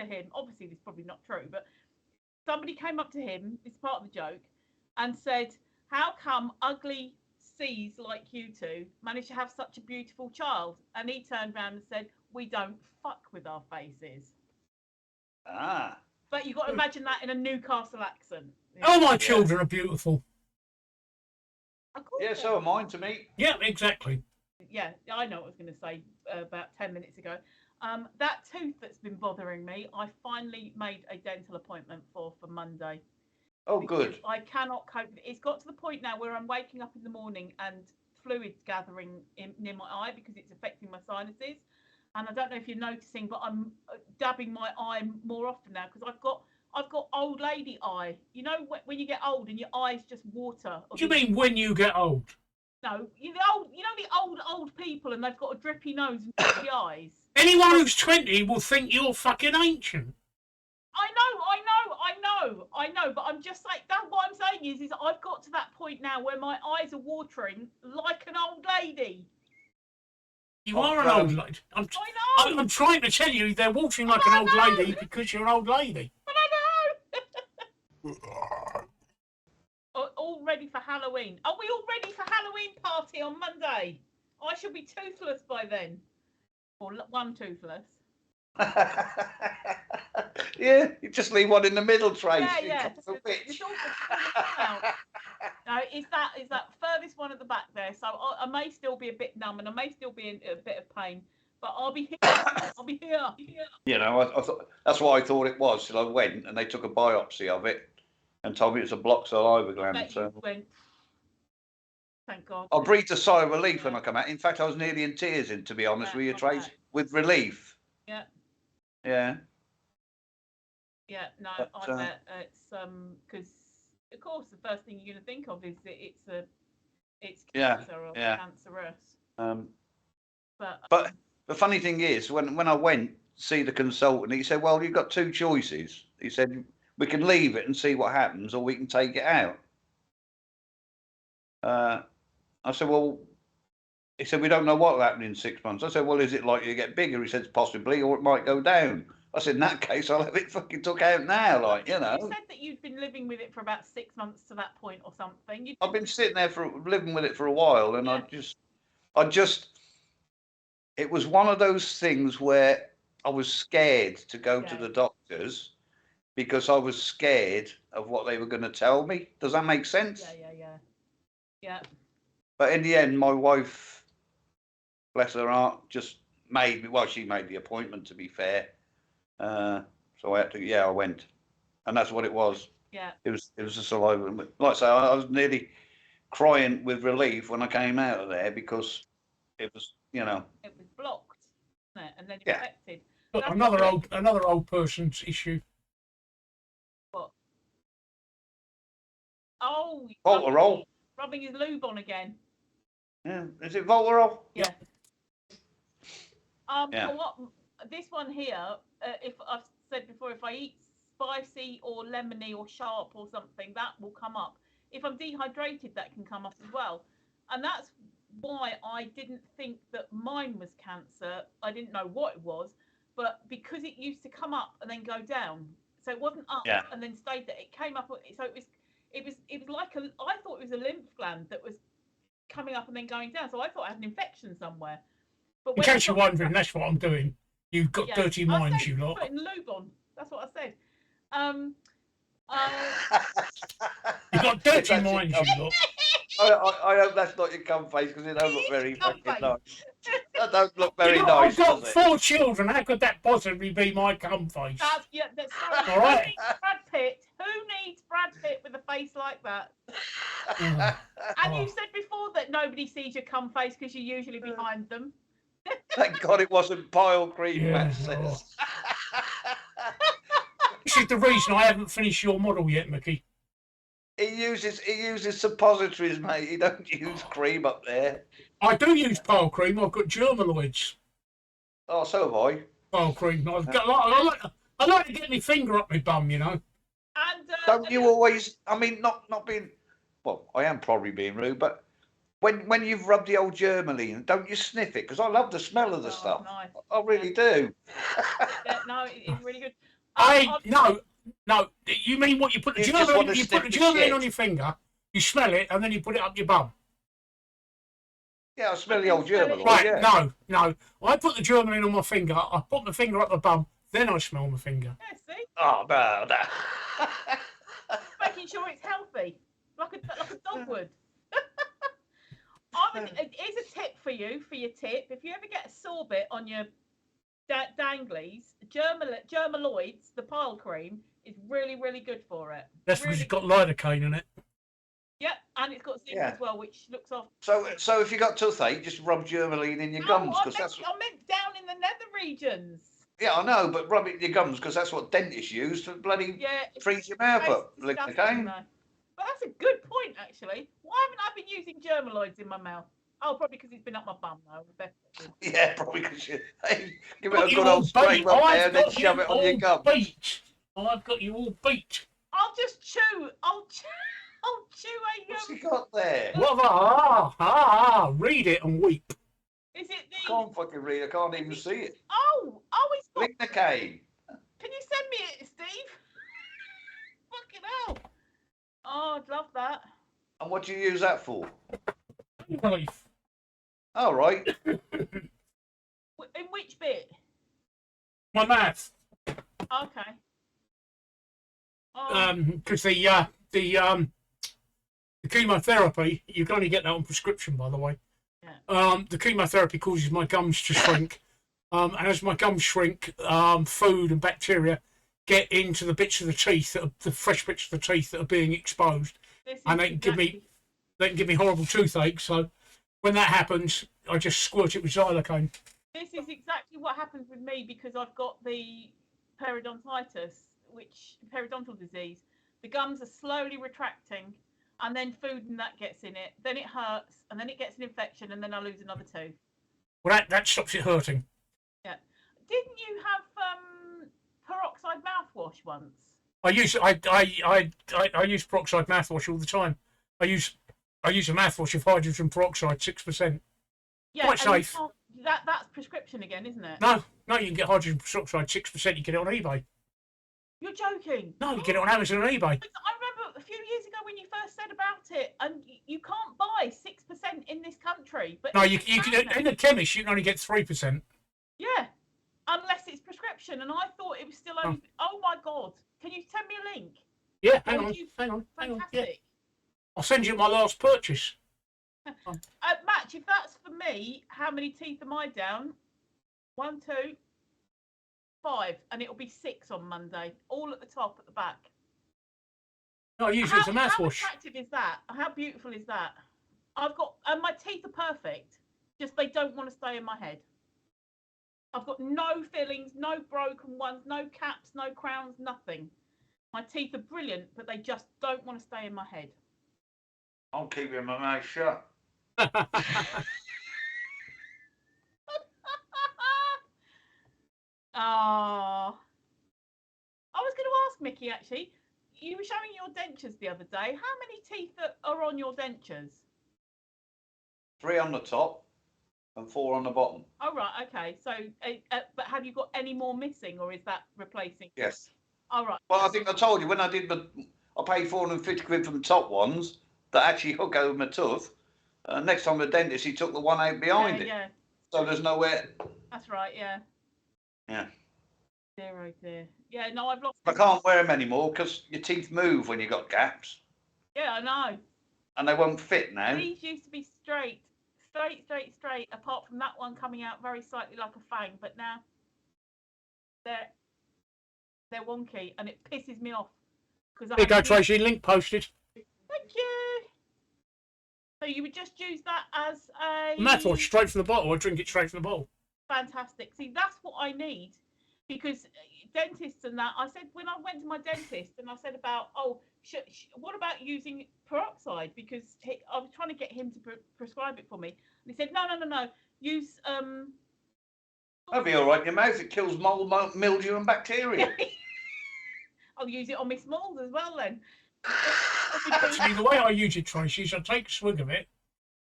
him. Obviously, this is probably not true, but somebody came up to him, it's part of the joke, and said, how come ugly C's like you two managed to have such a beautiful child? And he turned around and said, we don't fuck with our faces. Ah. But you've got to imagine that in a Newcastle accent. Oh, my children are beautiful. Yeah, so are mine to me. Yeah, exactly. Yeah, I know what I was going to say about 10 minutes ago. That tooth that's been bothering me, I finally made a dental appointment for Monday. Oh, good. I cannot cope with it. It's got to the point now where I'm waking up in the morning and fluid's gathering near my eye because it's affecting my sinuses. And I don't know if you're noticing, but I'm dabbing my eye more often now because I've got old lady eye. You know when you get old and your eyes just water. What do you mean when you get old? No, you know the old people and they've got a drippy nose and drippy eyes. Anyone who's 20 will think you're fucking ancient. I know, but I'm just like that. What I'm saying is I've got to that point now where my eyes are watering like an old lady. You are an old lady. I know. I'm trying to tell you, they're walking like an old lady because you're an old lady. But I know. All ready for Halloween. Are we all ready for Halloween party on Monday? I shall be toothless by then. Or one toothless. Yeah, you just leave one in the middle, Trace. Yeah. No, it's that furthest one at the back there. So I may still be a bit numb and I may still be in a bit of pain, but I'll be here. I'll be here. You know, I thought that's what I thought it was till I went and they took a biopsy of it and told me it's a blocked saliva gland. So went. Thank God. I breathed a sigh of relief when I come out. In fact, I was nearly in tears, to be honest with you, Trace, with relief. Yeah. Yeah. Yeah. No, but, I bet it's because of course the first thing you're going to think of is that it's cancer or cancerous. But the funny thing is, when I went to see the consultant, he said, "Well, you've got two choices." He said, "We can leave it and see what happens, or we can take it out." I said, "Well," he said, "we don't know what will happen in 6 months." I said, "Well, is it likely to get bigger?" He said, "Possibly, or it might go down." I said, "In that case, I'll have it fucking took out now, like, you know." You said that you'd been living with it for about 6 months to that point or something. I've been sitting there living with it for a while, and I just, it was one of those things where I was scared to go to the doctors because I was scared of what they were going to tell me. Does that make sense? Yeah. But in the end, my wife, bless her heart, just made me. Well, she made the appointment. To be fair, so I had to. Yeah, I went, and that's what it was. Yeah. It was a saliva. Like I say, I was nearly crying with relief when I came out of there because it was, you know, it was blocked, wasn't it? And then infected. But another old person's issue. What? Oh, Voltarol. Rubbing his lube on again. Yeah, is it Voltarol? Yeah. What? This one here, if I've said before, if I eat spicy or lemony or sharp or something, that will come up. If I'm dehydrated, that can come up as well. And that's why I didn't think that mine was cancer. I didn't know what it was, but because it used to come up and then go down, so it wasn't up and then stayed there. It came up, so it was like I thought it was a lymph gland that was coming up and then going down. So I thought I had an infection somewhere. But in case you're wondering, that's what I'm doing. You've got dirty minds, you lot. Putting lube on. That's what I said. You've got dirty minds, you lot. I hope that's not your cum face because it don't look very fucking nice. That don't look very nice. I've got 4 children. How could that possibly be my cum face? That's sorry. All right. Brad Pitt. Who needs Brad Pitt with a face like that? And you said before that nobody sees your cum face because you're usually behind them. Thank God it wasn't pile cream, Matt says. This is the reason I haven't finished your model yet, Micky. He uses suppositories, mate. He don't use cream up there. I do use pile cream. I've got Germaloids. Oh, so have I. Pile cream. I like to get my finger up my bum, you know. And don't you always? I mean, not being. Well, I am probably being rude, but when you've rubbed the old Germaline, don't you sniff it? Because I love the smell of the stuff. Nice. I really do. No, it's really good. No. You mean what? You put the Germaline? You put the Germaline on your finger. You smell it, and then you put it up your bum. Yeah, I smell the old Germaline. Right? Yeah. No. I put the Germaline on my finger. I put my finger up the bum. Then I smell my finger. Yeah, see? Oh no. Making sure it's healthy, like a dog would. Here's a tip for you, for your tip. If you ever get a sore bit on your danglies, Germaloids, the pile cream, is really, really good for it. That's because it's got lidocaine in it. Yep, and it's got zinc as well, which looks off. So if you got toothache, just rub Germaline in your gums. I meant down in the nether regions. Yeah, I know, but rub it in your gums because that's what dentists use to bloody freeze your mouth up. Lidocaine. But that's a good point, actually. Why haven't I been using Germaloids in my mouth? Oh, probably because it's been up my bum, though. Yeah, probably because you give it a good old spray rub there and then shove it on your gum. I've got you all beat. I'll just chew. I'll chew What's he got there? Read it and weep. Is it can't fucking read. I can't even see it. Oh, it's got... Lignocane. Can you send me it, Steve? Fucking hell. Oh, I'd love that. And what do you use that for? Relief. All right. In which bit? My mouth. Okay. Because the chemotherapy, you can only get that on prescription, by the way. Yeah. The chemotherapy causes my gums to shrink. And as my gums shrink, food and bacteria get into the bits of the teeth, the fresh bits of the teeth that are being exposed, and they can give me horrible toothache. So when that happens, I just squirt it with xylocaine. This is exactly what happens with me because I've got the periodontitis, which periodontal disease. The gums are slowly retracting, and then food and that gets in it. Then it hurts, and then it gets an infection, and then I lose another tooth. Well, that stops it hurting. Yeah. Didn't you have peroxide mouthwash once? I use peroxide mouthwash all the time. I use a mouthwash of hydrogen peroxide, 6%. Yeah, quite safe. That's prescription again, isn't it? No, you can get hydrogen peroxide 6%. You get it on eBay. You're joking. No, you get it on Amazon and eBay. I remember a few years ago when you first said about it, and you can't buy 6% in this country. But no, you can in the chemist. You can only get 3%. Yeah, unless it's prescription. And I thought it was still only. Oh my God! Can you send me a link? Yeah, hang on. Yeah. I'll send you my last purchase. Match, if that's for me, how many teeth am I down? 1, 2, 5, and it'll be 6 on Monday, all at the top, at the back. No, I use it as a mouthwash. How attractive is that? How beautiful is that? I've got, and my teeth are perfect, just they don't want to stay in my head. I've got no fillings, no broken ones, no caps, no crowns, nothing. My teeth are brilliant, but they just don't want to stay in my head. I'm keeping my mouth shut. Oh, I was going to ask Micky, actually, you were showing your dentures the other day. How many teeth are on your dentures? 3 on the top and 4 on the bottom. Oh, right, okay. So, but have you got any more missing, or is that replacing? Yes. All right. Well, I think I told you, when I did I paid 450 quid for the top ones that actually hook over my tooth. Next time the dentist, he took the one out behind it. Yeah. So there's nowhere. That's right, yeah. Yeah. Dear, oh dear. Yeah, no, I've lost. I can't wear them anymore because your teeth move when you got gaps. Yeah, I know. And they won't fit now. These used to be straight, apart from that one coming out very slightly like a fang, but now they're wonky, and it pisses me off. There you go, Tracy, link posted. Thank you. So you would just use that as a mouthwash straight from the bottle. I drink it straight from the bottle. Fantastic. See, that's what I need, because dentists and that. I said when I went to my dentist and I said about, what about using peroxide? Because I was trying to get him to prescribe it for me, and he said no. Use That'll be all right. Your mouth, it kills mold, mildew, and bacteria. I'll use it on my smalls as well then. Actually, the way I use it, Tracy, is I take a swig of it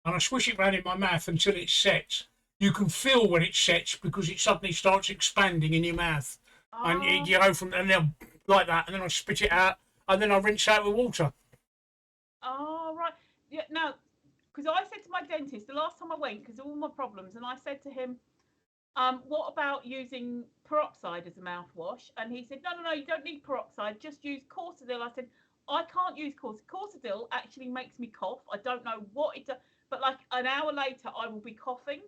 and I swish it round in my mouth until it sets. You can feel when it sets because it suddenly starts expanding in your mouth. Oh. And you go from, and then like that, and then I spit it out, and then I rinse out with water. Oh, right. Yeah, no, because I said to my dentist the last time I went, because of all my problems, and I said to him, what about using peroxide as a mouthwash? And he said, no, you don't need peroxide, just use Corsadil. I said, I can't use Corsadil. Actually makes me cough. I don't know what it does, but like an hour later, I will be coughing.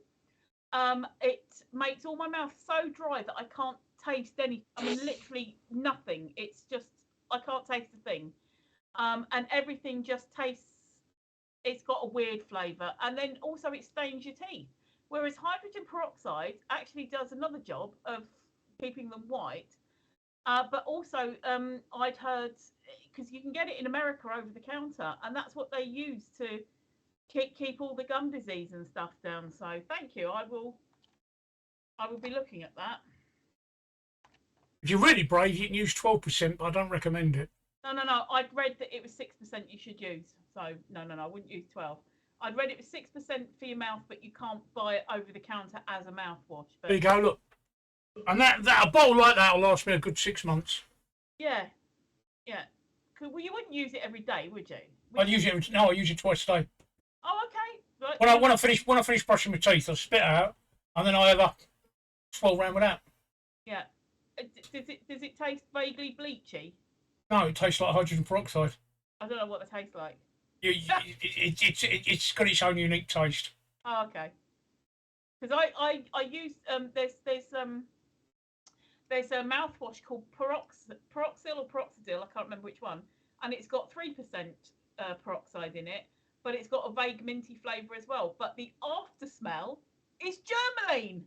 It makes all my mouth so dry that I can't taste any. I mean, literally nothing. It's just I can't taste a thing, and everything just tastes. It's got a weird flavour, and then also it stains your teeth. Whereas hydrogen peroxide actually does another job of keeping them white. But also, I'd heard, because you can get it in America over the counter, and that's what they use to keep all the gum disease and stuff down. So thank you. I will be looking at that. If you're really brave, you can use 12%, but I don't recommend it. No. I'd read that it was 6% you should use. So no, I wouldn't use 12. I'd read it was 6% for your mouth, but you can't buy it over the counter as a mouthwash. But there you go. Look, and that a bottle like that will last me a good 6 months. Yeah. Well, you wouldn't use it every day, would you? I use it twice a day. Oh, okay. Right. When I finish brushing my teeth, I spit it out, and then I have a swirl around with that. Yeah. Does it taste vaguely bleachy? No, it tastes like hydrogen peroxide. I don't know what it tastes like. It's got its own unique taste. Oh, okay. Because I use there's a mouthwash called Peroxil or Peroxidil, I can't remember which one, and it's got 3% peroxide in it, but it's got a vague minty flavour as well. But the after smell is germaline.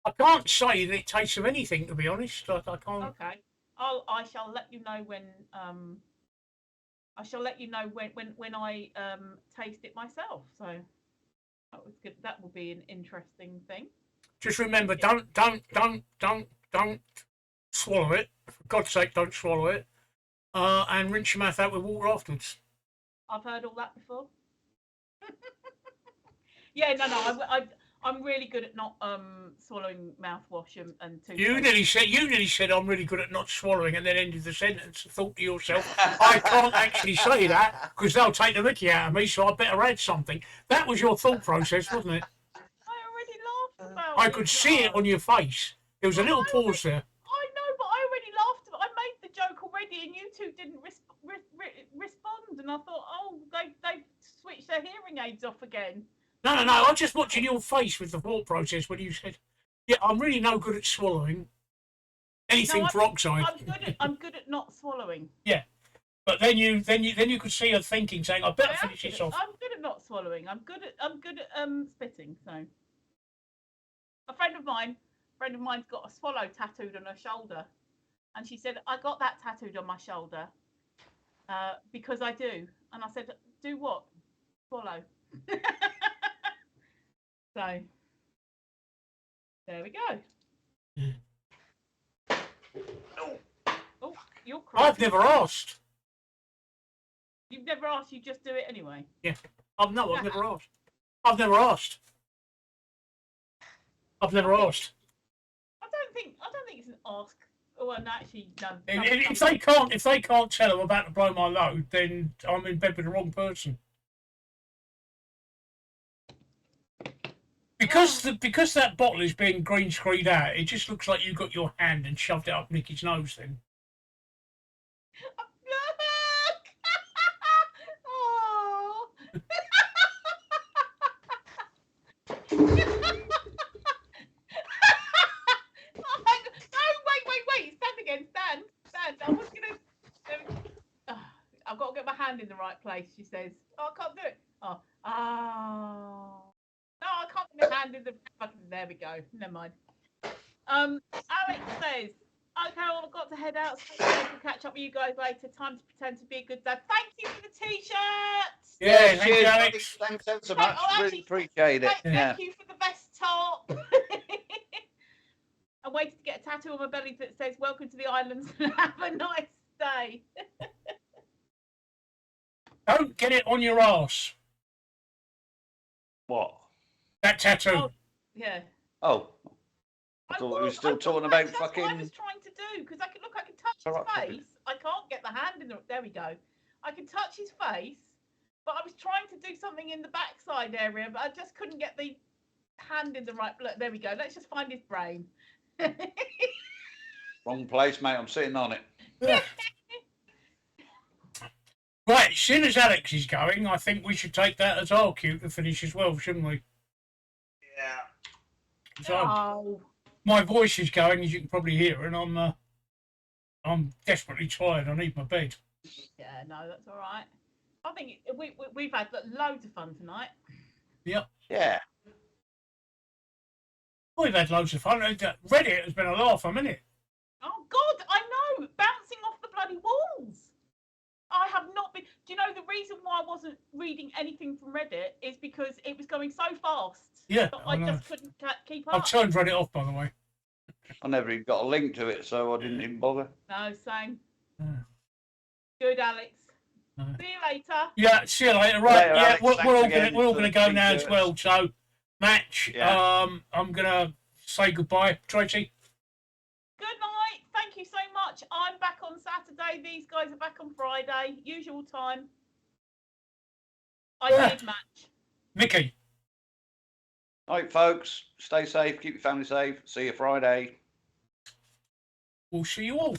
I can't say that it tastes of anything, to be honest. I can't. Okay. I shall let you know when when I taste it myself. So that was good. That will be an interesting thing. Just remember, don't swallow it. For God's sake, don't swallow it. And rinse your mouth out with water afterwards. I've heard all that before. Yeah, no. I'm really good at not swallowing mouthwash and toothpaste. You nearly said I'm really good at not swallowing, and then ended the sentence and thought to yourself, I can't actually say that because they'll take the mickey out of me, so I better add something. That was your thought process, wasn't it? I already laughed about it. I could see it on your face. There was a little pause there. I know, but I already laughed. I made the joke already, and you two didn't respond. And I thought, oh, they've switched their hearing aids off again. No. I was just watching your face with the thought process when you said, "Yeah, I'm really no good at swallowing anything peroxide." I'm good at not swallowing. Yeah, but then you could see her thinking, saying, "I better finish this off." I'm good at not swallowing. I'm good at spitting. So, a friend of mine's got a swallow tattooed on her shoulder, and she said, "I got that tattooed on my shoulder because I do." And I said, "Do what? Swallow." So, there we go. Oh, you're crazy. I've never asked. You've never asked, you just do it anyway? Yeah. I've never asked. I've never asked. I don't think it's an ask. Oh, and actually, no. If they can't tell I'm about to blow my load, then I'm in bed with the wrong person. Because that bottle is being green screened out, it just looks like you got your hand and shoved it up Nicky's nose then. Oh. Wait. Stand again. Stand. I was gonna. I've got to get my hand in the right place, she says. Oh, I can't do it. Oh. No, I can't get my hand in the fucking. There we go. Never mind. Alex says, "Okay, well, I've got to head out. So we'll catch up with you guys later. Time to pretend to be a good dad." Thank you for the t-shirts. Yeah, cheers, Alex. Thanks ever so much. Really appreciate it. Thank you for the best top. I'm waiting to get a tattoo on my belly that says "Welcome to the islands and have a nice day." Don't get it on your arse. What? That tattoo. Oh, yeah. Oh. I thought we were still talking about fucking. That's what I was trying to do, because I can touch his face. I can't get the hand in the. There we go. I can touch his face, but I was trying to do something in the backside area, but I just couldn't get the hand in the right. Look, there we go. Let's just find his brain. Wrong place, mate. I'm sitting on it. Right, as soon as Alex is going, I think we should take that as our cue to finish as well, shouldn't we? Yeah. So, my voice is going, as you can probably hear, and I'm desperately tired. I need my bed. Yeah, no, that's all right. I think we've had loads of fun tonight. Yep. Yeah. We've had loads of fun. Reddit has been a laugh, hasn't it? Oh, God, I know. Bouncing off the bloody walls. I have not been. Do you know the reason why I wasn't reading anything from Reddit is because it was going so fast. Yeah, I just couldn't keep up. I've turned Reddit off, by the way. I never even got a link to it, so I didn't even bother. No, same. Yeah. Good, Alex. See you later. Yeah, see you later. Right, Later, yeah, Alex, we're all gonna go now as t-shirts. well. So, Match, Yeah. I'm gonna say goodbye, Tracy. Good night. Thank you so much. I'm back on Saturday. These guys are back on Friday. Usual time. I did Match. Micky. All right, folks. Stay safe. Keep your family safe. See you Friday. We'll see you all.